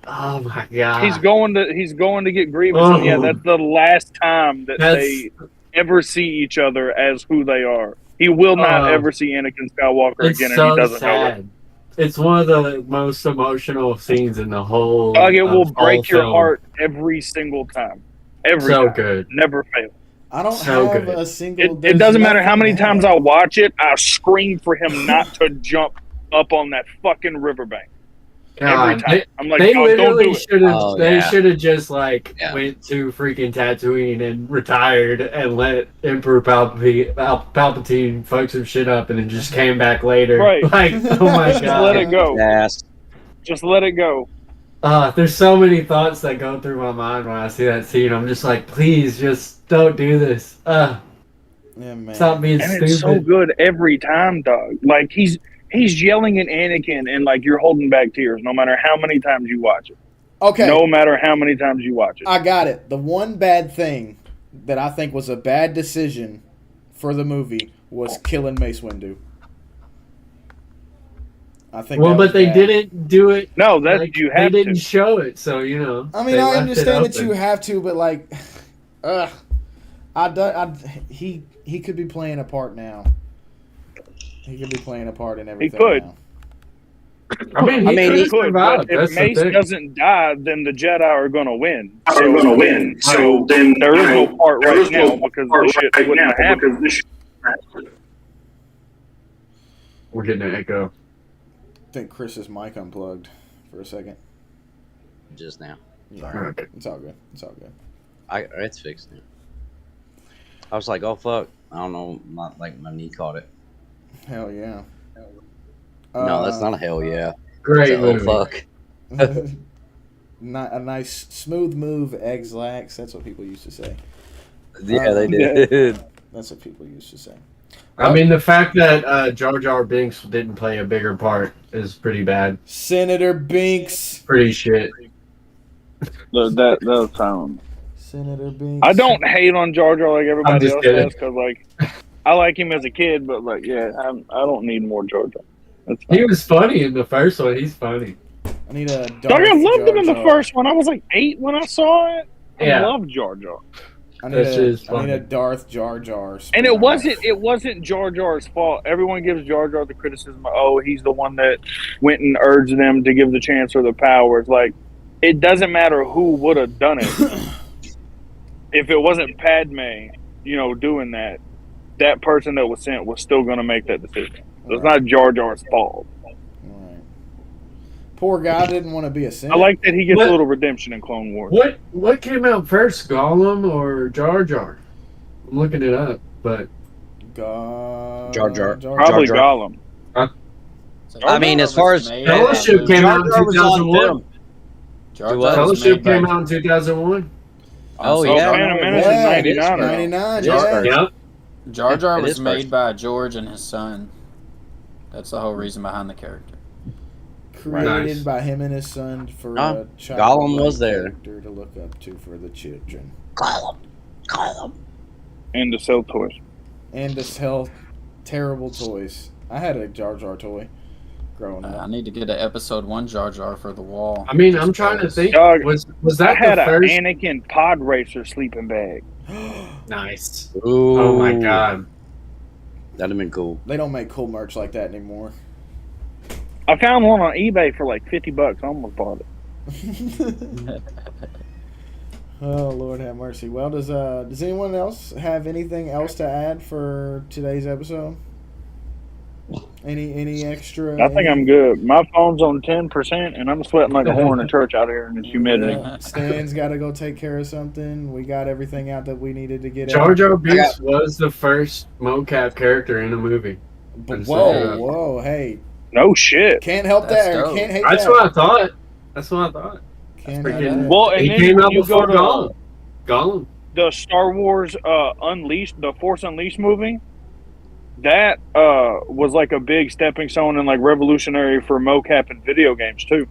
Oh my god. he's going to get Grievous, and yeah, Oh. that's the last time that That's- they ever see each other as who they are. He will not Oh. ever see Anakin Skywalker It's again, and so he doesn't know it. sad. It's one of the most emotional scenes in the whole. Dog, it will of all break your film. heart every single time. Every So time. good. Never fail. I don't So have good. a single. It there's doesn't matter how nothing many to times have. I watch it, I scream for him not to jump up on that fucking riverbank. Every God, time. I'm like, they "Oh, don't literally do it." should have. Oh, they yeah. should have just like Yeah. went to freaking Tatooine and retired and let Emperor Palpatine fuck some shit up, and then just came back later. Right. Like, oh my Just let it god. go. Yes. Just let it go. There's so many thoughts that go through my mind when I see that scene. I'm just like, please, just don't do this. Yeah, man. Stop being And stupid. it's so good every time, dog. Like he's yelling at Anakin, and like you're holding back tears, no matter how many times you watch it. Okay. No matter how many times you watch it. I got it. The one bad thing that I think was a bad decision for the movie was killing Mace Windu. I think. Well, that but was they bad. didn't do it. No, that's Like, you they have didn't to. show it, so you know. I mean, they I left it understand that open. you have to, but like, he could be playing a part now. He could be playing a part in everything. could. Now. I mean, I mean, he he could Good, survive. but if That's the Mace thing. doesn't die, then the Jedi are going to win. So then there is no part right now because this shit wouldn't have happened. We're getting an echo. I think Chris's mic unplugged for a second. Just now. Yeah, Okay. it's all good. It's all good. It's fixed now. I was like, oh fuck. I don't know. Not like my knee caught it. Hell yeah. No, that's not a hell yeah. Great It's a, oh movie. fuck. Not a nice smooth move, eggs lax. That's what people used to say. Yeah, they Yeah. did. That's what people used to say. I mean, the fact that Jar Jar Binks didn't play a bigger part is pretty bad. Senator Binks. Pretty shit. That sound. Senator Binks. I don't hate on Jar Jar like everybody just else kidding. does because, like, I like him as a kid, but like, yeah, I don't need more Jar Jar. That's fine. He was funny in the first one. He's funny. I need a Dog, I Darth loved him in the Jar Jar. first one. I was like 8 when I saw it. I Yeah. loved Jar Jar. I need, That shit is I need funny. a Darth Jar Jar. And it spin-off. wasn't Jar Jar's fault. Everyone gives Jar Jar the criticism of, oh, he's the one that went and urged them to give the Chancellor the powers. Like, it doesn't matter who would have done it. If it wasn't Padme, doing that, that person that was sent was still going to make that decision. So it's not Jar Jar's fault. Right. Poor guy didn't want to be a Senate. I like that he gets What? a little redemption in Clone Wars. What came out first, Gollum or Jar Jar? I'm looking it up, but Jar Jar. Probably Jar. Gollum. I mean, as far as Fellowship came out in Jar Jar was on 2001. film. Jar Do what? Jar was Fellowship made came by- out in 2001. Oh, So yeah. Phantom Menace Yeah, is 99. 99, Jar- yeah. Yep. Jar Jar It was is made first. by George and his son. That's the whole reason behind the character. Created Nice. by him and his son for Ah, a child Gollum was there. character to look up to for the children. Gollum. And to sell toys. And to sell terrible toys. I had a Jar Jar toy growing I up. need to get an episode 1 Jar Jar for the wall. I mean, I'm trying to think. Dog, Was I that had the an first? Anakin pod racer sleeping bag. Nice. Ooh. Oh my god. That'd have been cool. They don't make cool merch like that anymore. I found one on eBay for like $50. I almost bought it. Oh Lord, have mercy. Well, does anyone else have anything else to add for today's episode? Any extra? I think I'm good. My phone's on 10%, and I'm sweating like a whore in a church out here in this humidity. Yeah, Stan's got to go take care of something. We got everything out that we needed to get Jar out. Jar Binks was the first mocap character in a movie. Whoa, hey, No shit. can't help That's that or dope. can't hate That's that. what I thought. That's what I thought. Can't Freaking- hate that. Well, and He then came when out you go before to Gollum. the Star Wars Unleashed, the Force Unleashed movie, that was like a big stepping stone and like revolutionary for mocap and video games too.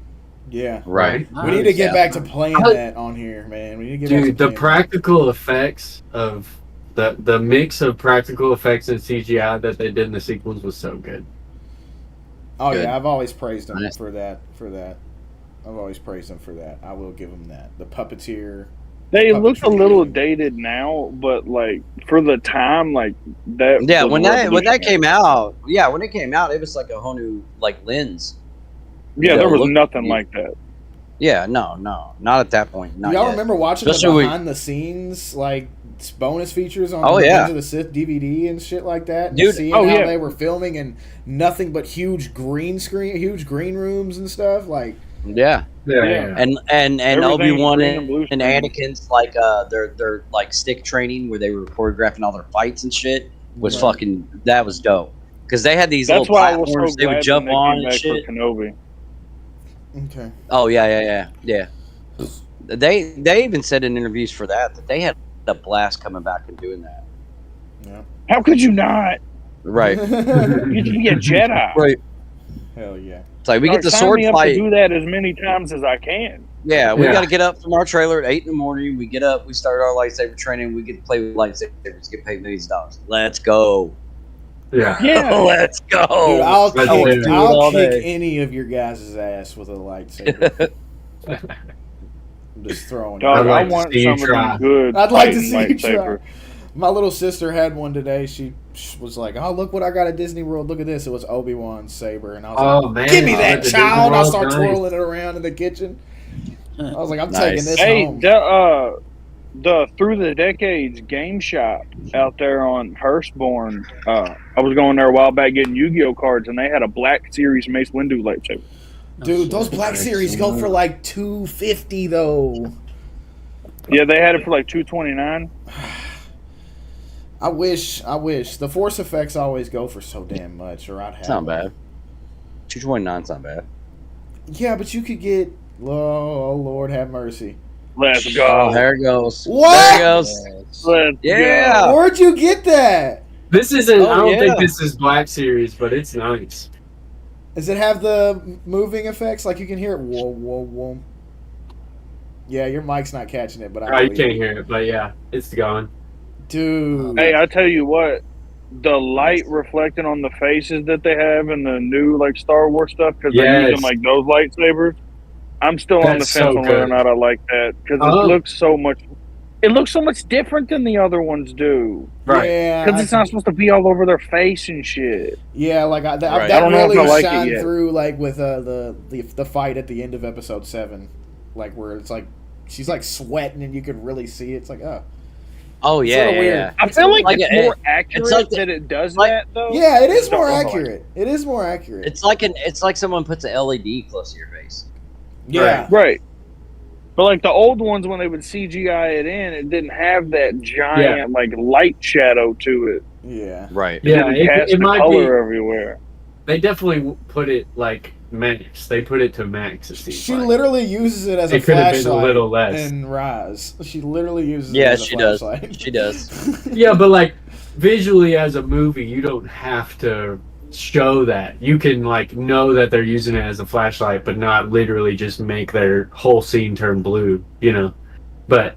Yeah. Right. We need to get Yeah. back to playing that on here, man. We need to get back Dude, to the playing practical effects of the mix of practical effects and CGI that they did in the sequels was so good. that. Oh Good. yeah, I've always praised them Nice. for that. I've always praised them for that. I will give them that. The puppeteer. They Puppetry. look a little dated now, but like for the time, like that. Yeah, was when that came revolutionary. out, when it came out, it was like a whole new like lens. Yeah, the there was look- nothing like that. Yeah, no, not at that point. Not Y'all yet. remember watching Especially the we- behind the scenes like bonus features on Oh, the yeah. Revenge of the Sith DVD and shit like that? And Dude, seeing oh, how yeah. they were filming and nothing but huge green rooms and stuff. Like, Yeah, Yeah. and Everything Obi-Wan green and blue and screen. Anakin's like their like stick training where they were choreographing all their fights and shit was Right. fucking that was dope because they had these That's little why I was so platforms they glad would jump when they on came and back shit. for Kenobi. okay. Oh yeah. They even said in interviews for that they had a blast coming back and doing that. How could you not? Right, You should be a Jedi. right. Hell yeah. It's like we get the Sign sword me up fight. to do that as many times as I can. Yeah, we Yeah. got to get up from our trailer at 8 in the morning. We get up, we start our lightsaber training. We get to play with lightsabers, get paid millions of dollars. Let's go. Yeah. Yeah. Let's go. Dude, I'll Let's kick, do it I'll all kick day. any of your guys' ass with a lightsaber. I'm just throwing it. Dog, I'd like I to want see you some of try. them good. I'd like to fighting see you try. lightsabers. My little sister had one today. She was like, "Oh, look what I got at Disney World. Look at this." It was Obi-Wan's saber, and I was Oh like, man. "Give me Oh, that, the child!" Disney I World, start nice. twirling it around in the kitchen. I was like, "I'm Nice. taking this Hey, home." the Through the Decades game shop out there on Hurstbourne. I was going there a while back getting Yu-Gi-Oh cards, and they had a Black Series Mace Windu lightsaber. Dude, those Black Nice. Series go for like $250 though. Yeah, they had it for like $229. I wish. The Force effects always go for so damn much, or I'd have. It's not them. bad. 229's not bad. Yeah, but you could get. Oh Lord, have mercy. Let's Oh, go. there it goes. What? There it goes. Let's Yeah. go. Where'd you get that? This isn't. Oh, I don't yeah. think this is Black Series, but it's nice. Does it have the moving effects? Like you can hear it. Whoa, whoa, whoa. Yeah, your mic's not catching it, but I. Oh, you believe can't it. hear it, but yeah, it's going. Dude. Hey, I tell you what, the light reflecting on the faces that they have in the new like Star Wars stuff because they're Yes. using like those lightsabers. I'm still on the That's fence so on whether or good. not I like that because Oh. it looks so much. It looks so much different than the other ones do Right. Yeah. because it's not supposed to be all over their face and shit. Yeah, like Right. that I don't know if really I like it shined yet. through, like with the fight at the end of episode 7, like where it's like she's like sweating and you could really see it. It's like, oh, Oh yeah, sorta yeah, weird. yeah. I feel like, like it's it- more accurate like the- that it does like- that though. yeah, it is Don't more know. accurate. It is more accurate. It's like someone puts an LED close to your face. Yeah, Right. But like the old ones, when they would CGI it in, it didn't have that giant like light shadow to it. yeah. Right. It Yeah, didn't cast it the might color be. everywhere. They definitely put it like max. They put it to max. It seems She like. literally uses it as a It could have been a flashlight little less. in Rise. She literally uses it Yeah, as a she does. flashlight. She does. Yeah, but like visually as a movie, you don't have to show that. You can like know that they're using it as a flashlight, but not literally just make their whole scene turn blue. You know, but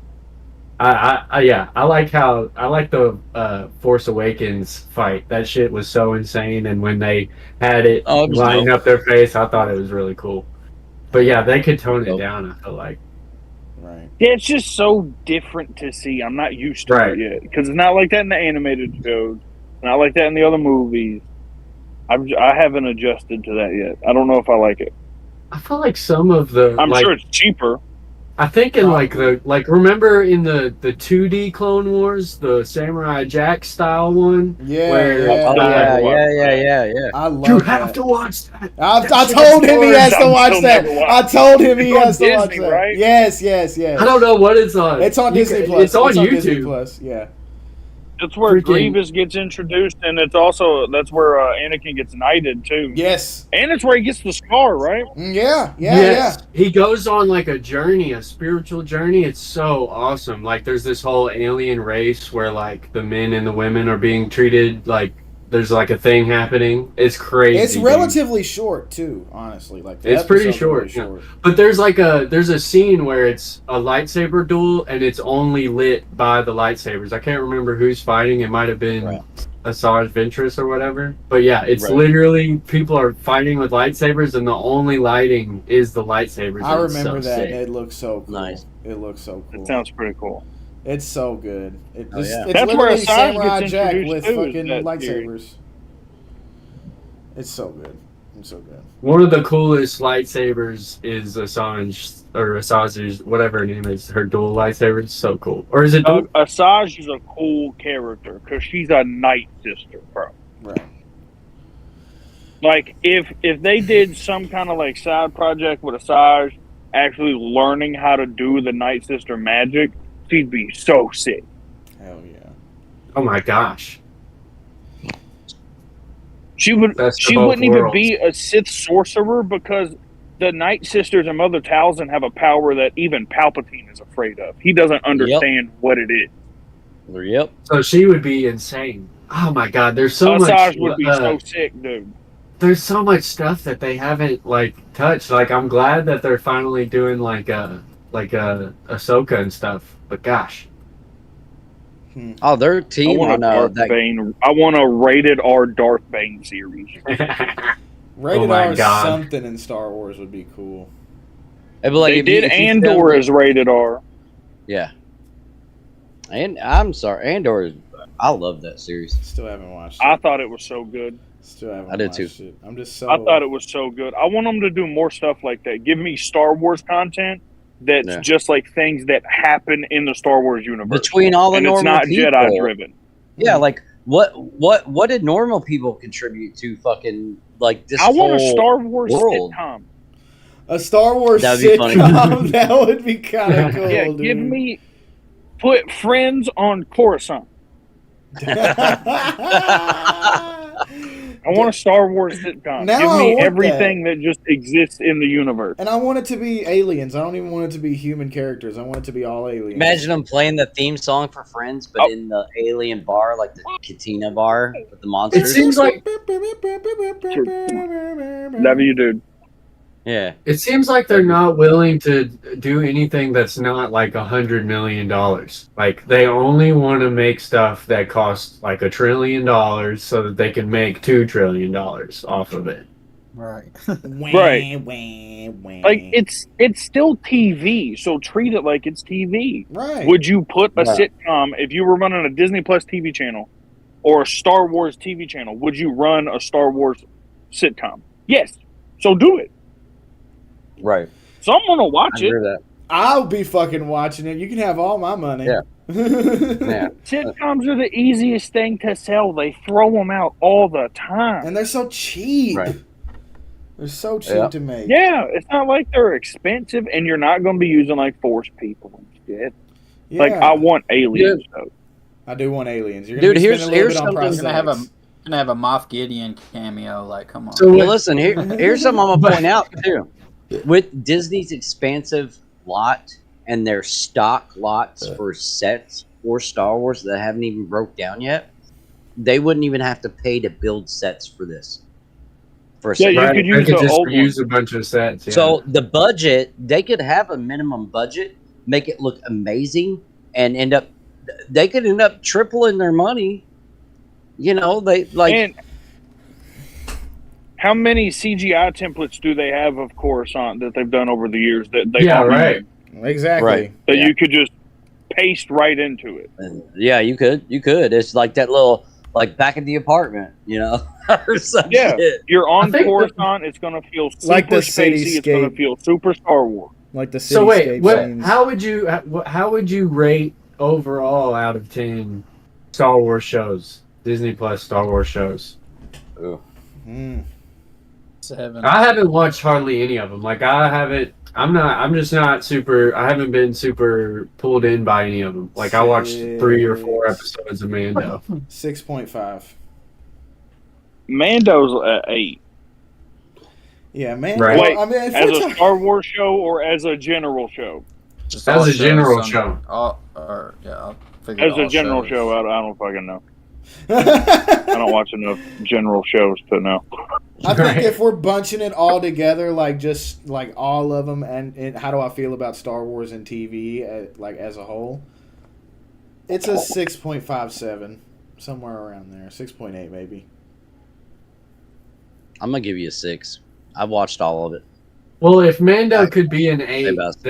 I like the Force Awakens fight. That shit was so insane, and when they had it Oh, it was lining dope. up their face, I thought it was really cool. But yeah, they could tone it Dope. down. I feel like. Right. Yeah, it's just so different to see. I'm not used to Right. it yet because it's not like that in the animated shows. Not like that in the other movies. I haven't adjusted to that yet. I don't know if I like it. I feel like some of the I'm like, sure it's cheaper. I think in remember in the 2D Clone Wars, the Samurai Jack style one, Yeah, where yeah. Oh never yeah. I you love have that. to watch that. I told him he has to I'm watch still that. never watching. I told him he It's on has to watch Disney, that. right? Yes. I don't know what it's on. It's on Disney Plus. It's on YouTube. Disney Plus. Yeah. That's where Freaking- Grievous gets introduced, and that's where Anakin gets knighted too. Yes. And it's where he gets the scar, right? Yeah. Yes. He goes on like a journey, a spiritual journey. It's so awesome. Like there's this whole alien race where like the men and the women are being treated like there's like a thing happening. It's crazy. It's dude. relatively short too, honestly. Like the It's pretty episodes are short, really short. But there's a scene where it's a lightsaber duel and it's only lit by the lightsabers. I can't remember who's fighting. It might have been Asajj Ventress or whatever. But yeah, it's literally people are fighting with lightsabers and the only lighting is the lightsabers. I remember so that. sick. It looks so cool. Nice. It looks so cool. It sounds pretty cool. It's so good. It's That's where literally Asajj Samurai gets Jack introduced with too, is fucking that lightsabers. It's so good. It's so good. One of the coolest lightsabers is Asajj's whatever her name is. Her dual lightsaber is so cool. Or is it? Asajj is a cool character because she's a Night Sister, bro. Right. Like if they did some kind of like side project with Asajj actually learning how to do the Night Sister magic, she'd be so sick. Hell yeah. Oh my gosh. She wouldn't even worlds. be a Sith sorcerer because the Night Sisters and Mother Talzin have a power that even Palpatine is afraid of. He doesn't understand what it is. Yep. So she would be insane. Oh my god, there's so much. Asajj would be so sick, dude. There's so much stuff that they haven't like touched. Like I'm glad that they're finally doing like Ahsoka and stuff. But gosh. Oh, their I team want on a Darth Bane. I want a rated R Darth Bane series. Rated my R God. something in Star Wars would be cool. It'd be like They if you- did if you Andor found- as rated R. Yeah. And I'm sorry, Andor. I love that series. Still haven't watched I it. thought it was so good. Still haven't I did watched too. it. I'm just so I thought it was so good. I want them to do more stuff like that. Give me Star Wars content that's just like things that happen in the Star Wars universe. Between all the and normal it's not people. Jedi driven. Yeah, like what did normal people contribute to fucking like this I want a whole Star Wars world? sitcom. a Star Wars That'd be funny. sitcom. That would be kind of cool, Yeah, dude. give me put Friends on Coruscant. I want a Star Wars sitcom. Now Give I me want everything that just exists in the universe. And I want it to be aliens. I don't even want it to be human characters. I want it to be all aliens. Imagine them playing the theme song for Friends, but in the alien bar, like the Katina bar with the monsters. It seems like Love you, dude. Yeah. It seems like they're not willing to do anything that's not like $100 million. Like they only want to make stuff that costs like $1 trillion so that they can make $2 trillion off of it. Right. Right. Like it's still TV, so treat it like it's TV. Right. Would you put a sitcom if you were running a Disney Plus TV channel or a Star Wars TV channel? Would you run a Star Wars sitcom? Yes. So do it. Right. Someone will watch I agree it. with that. I'll be fucking watching it. You can have all my money. Yeah. Yeah. Sitcoms are the easiest thing to sell. They throw them out all the time. And they're so cheap. Right. They're so cheap Yeah. to make. Yeah, it's not like they're expensive, and you're not going to be using like Force people and shit. Yeah. Like I want aliens though. I do want aliens. You're gonna Dude, be here's spending a little bit on something- prosthetics. Gonna have a Moff Gideon cameo. Like, come on. So Well, listen, here's something I'm gonna point out too. With Disney's expansive lot and their stock lots for sets for Star Wars that haven't even broke down yet, they wouldn't even have to pay to build sets for this. For a Yeah, set. you could use they could the just old use a bunch of sets. Yeah. So the budget, they could have a minimum budget, make it look amazing, and they could end up tripling their money. You know, they like. And how many CGI templates do they have of Coruscant that they've done over the years that they yeah, all right. Exactly. Right. that Yeah. you could just paste right into it? Yeah, you could. It's like that little, like back at the apartment, you know, or some Yeah, shit. you're on I think Coruscant. It's going to feel super Like the spacey. It's going to cityscape. feel super Star Wars. Like the So wait, cityscape scenes. how would you rate overall out of 10 Star Wars shows, Disney Plus Star Wars shows? Ooh. 7. I haven't watched hardly any of them. Like I haven't. I'm just not super. I haven't been super pulled in by any of them. Like I watched 3 or 4 episodes of Mando. 6.5. Mando's at 8. Yeah, man. Right. Wait, Well, I mean, if as we're a Star Wars show or as a general show? Just That all was a general shows, show. I'll figure As all a general shows. show, I don't fucking know. I don't watch enough general shows to know. I think Right. if we're bunching it all together, like just like all of them, and how do I feel about Star Wars and TV, like as a whole? It's a 6.57, somewhere around there, 6.8 maybe. I'm gonna give you a 6. I've watched all of it. Well, if Mando could be an 8, about 6.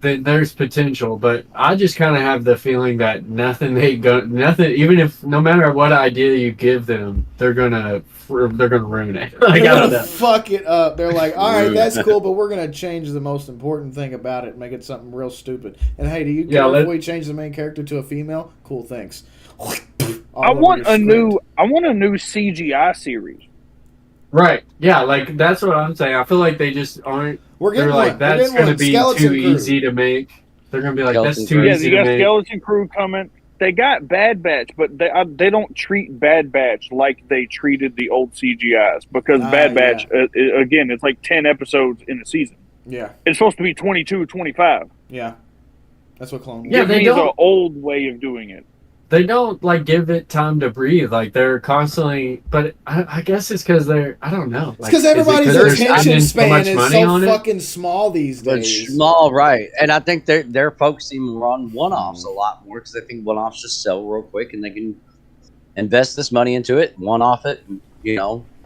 then there's potential. But I just kind of have the feeling that nothing, even if no matter what idea you give them, they're gonna ruin it. Like, They're I don't gonna know. fuck it up. They're like, all right, Rude. that's cool, but we're gonna change the most important thing about it, and make it something real stupid. And hey, do you Yeah, care if we change the main character to a female? Cool, thanks. I want a new CGI series. Right? Yeah, like that's what I'm saying. I feel like they just aren't. We're getting They're like, one. that's We're getting going to one. be Skeleton too Crew. easy to make. They're going to be like, Skeleton that's too Crew. Yeah, easy you to got make. Skeleton Crew coming. They got Bad Batch, but they don't treat Bad Batch like they treated the old CGIs because Bad Batch, again, it's like 10 episodes in a season. Yeah, It's supposed to be 22, 25. yeah. That's what Clone Wars. Yeah, Give they me don't- the old way of doing it. They don't like give it time to breathe. Like they're constantly, but I guess it's because they're. I don't know. It's because everybody's they're attention spending so span much is money so on it? fucking small these But days. small, right? And I think they're focusing more on one-offs a lot more because they think one-offs just sell real quick and they can invest this money into it, one-off it,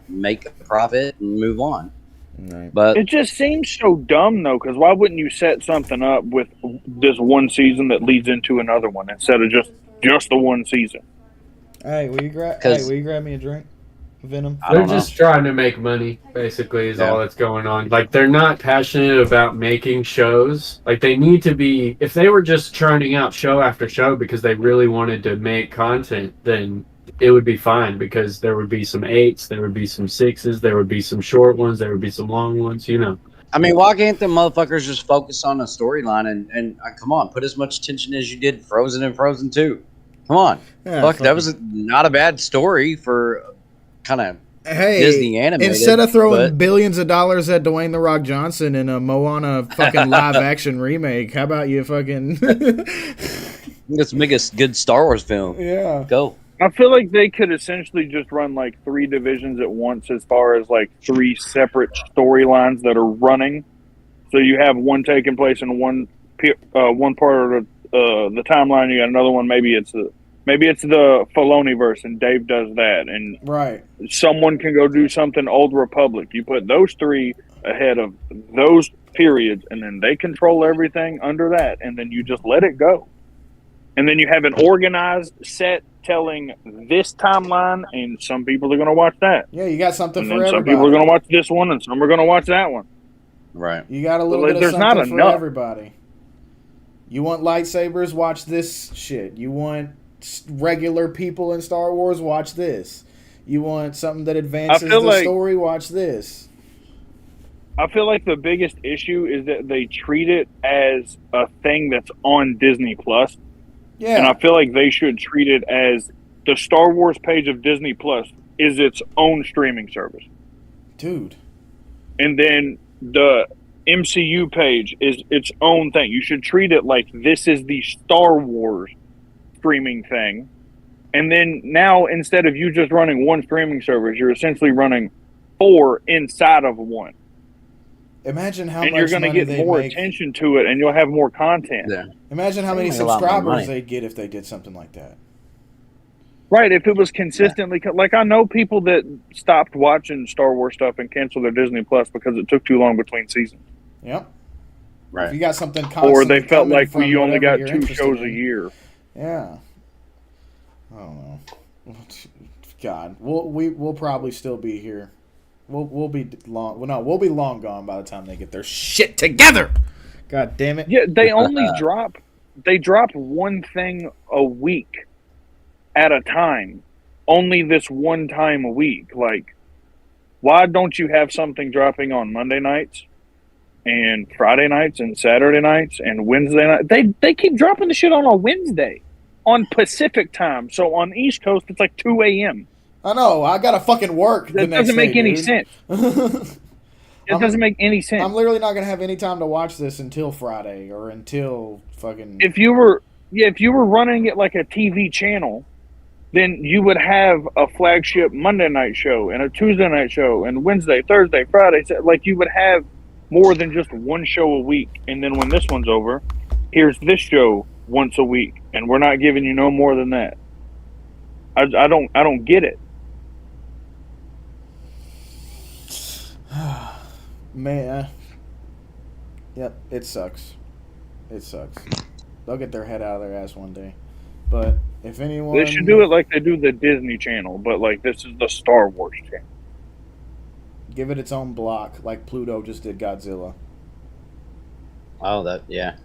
make a profit and move on. Right. But It just seems so dumb, though, because why wouldn't you set something up with this one season that leads into another one instead of just the one season? Hey, will you grab? 'Cause- Hey, will you grab me a drink, Venom? I They're don't know. just trying to make money, basically, is all that's going on. Like, they're not passionate about making shows. Like, they need to be. If they were just churning out show after show because they really wanted to make content, then it would be fine because there would be some 8s, there would be some 6s, there would be some short ones, there would be some long ones, I mean, why can't the motherfuckers just focus on a storyline and come on, put as much attention as you did Frozen and Frozen 2? Come on. Yeah, Fuck, that was not a bad story for kind of Hey, Disney animated. instead of throwing but billions of dollars at Dwayne the Rock Johnson in a Moana fucking live action remake, how about you fucking let's make a good Star Wars film. yeah? Go. I feel like they could essentially just run like 3 divisions at once as far as like 3 separate storylines that are running. So you have one taking place in one part of the timeline. You got another one. Maybe it's the Filoni verse, and Dave does that, and Right. someone can go do something Old Republic. You put those 3 ahead of those periods, and then they control everything under that, and then you just let it go. And then you have an organized set telling this timeline, and some people are going to watch that. Yeah, you got something And for then some everybody. people are going to watch this one, and some are going to watch that one. Right. You got a little Well, bit of there's not something for enough. everybody. You want lightsabers? Watch this shit. You want regular people in Star Wars? Watch this. You want something that advances feel the like- story? Watch this. I feel like the biggest issue is that they treat it as a thing that's on Disney Plus, and Yeah, I feel like they should treat it as the Star Wars page of Disney Plus is its own streaming service, dude. and then the MCU page is its own thing. You should treat it like this is the Star Wars streaming thing, and then now instead of you just running one streaming service, you're essentially running 4 inside of one. Imagine how And much you're going to money get they'd more make. attention to it, and you'll have more content. Yeah. Imagine how They many make a lot more subscribers money. they'd get if they did something like that. Right, if it was consistently like I know people that stopped watching Star Wars stuff and canceled their Disney Plus because it took too long between seasons, Yep. If Right. you got something or constantly they felt coming like from we only whatever got you're 2 interested shows in. a year. Yeah. I don't know. God, we'll probably still be here. We'll be long. Well, no, we'll be long gone by the time they get their shit together. God damn it. Yeah, they only drop one thing a week at a time. Only this one time a week. Like, why don't you have something dropping on Monday nights and Friday nights and Saturday nights and Wednesday night? They keep dropping the shit on a Wednesday on Pacific time. So on East Coast it's like 2 a.m. I know. I gotta fucking work the That next doesn't day, make any dude. sense. It doesn't make any sense. I'm literally not gonna have any time to watch this until Friday or until fucking. If you were running it like a TV channel, then you would have a flagship Monday night show and a Tuesday night show and Wednesday, Thursday, Friday. Like, you would have more than just one show a week. And then when this one's over, here's this show once a week, and we're not giving you no more than that. I don't get it. Man. Yep, it sucks. It sucks. They'll get their head out of their ass one day. But if anyone... They should do it like they do the Disney Channel, but like this is the Star Wars channel. Give it its own block, like Pluto just did Godzilla. Oh, yeah.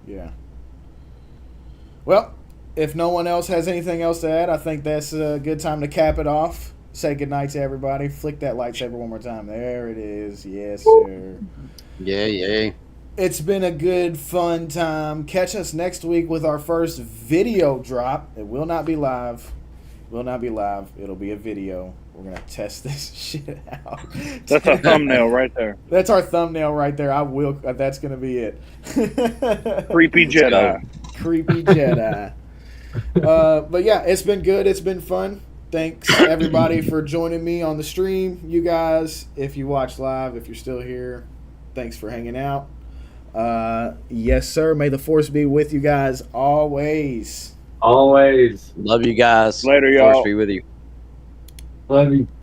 Yeah. Well, if no one else has anything else to add, I think that's a good time to cap it off. Say goodnight to everybody. Flick that lightsaber one more time. There it is. Yes, sir. Yeah. It's been a good, fun time. Catch us next week with our first video drop. It will not be live. It'll be a video. We're going to test this shit out. That's our thumbnail right there. That's our thumbnail right there. That's going to be it. Creepy Jedi. Creepy Jedi. But yeah, it's been good. It's been fun. Thanks, everybody, for joining me on the stream. You guys, if you watch live, if you're still here, thanks for hanging out. Yes, sir. May the force be with you guys always. Always. Love you guys. Later, y'all. Force be with you. Love you.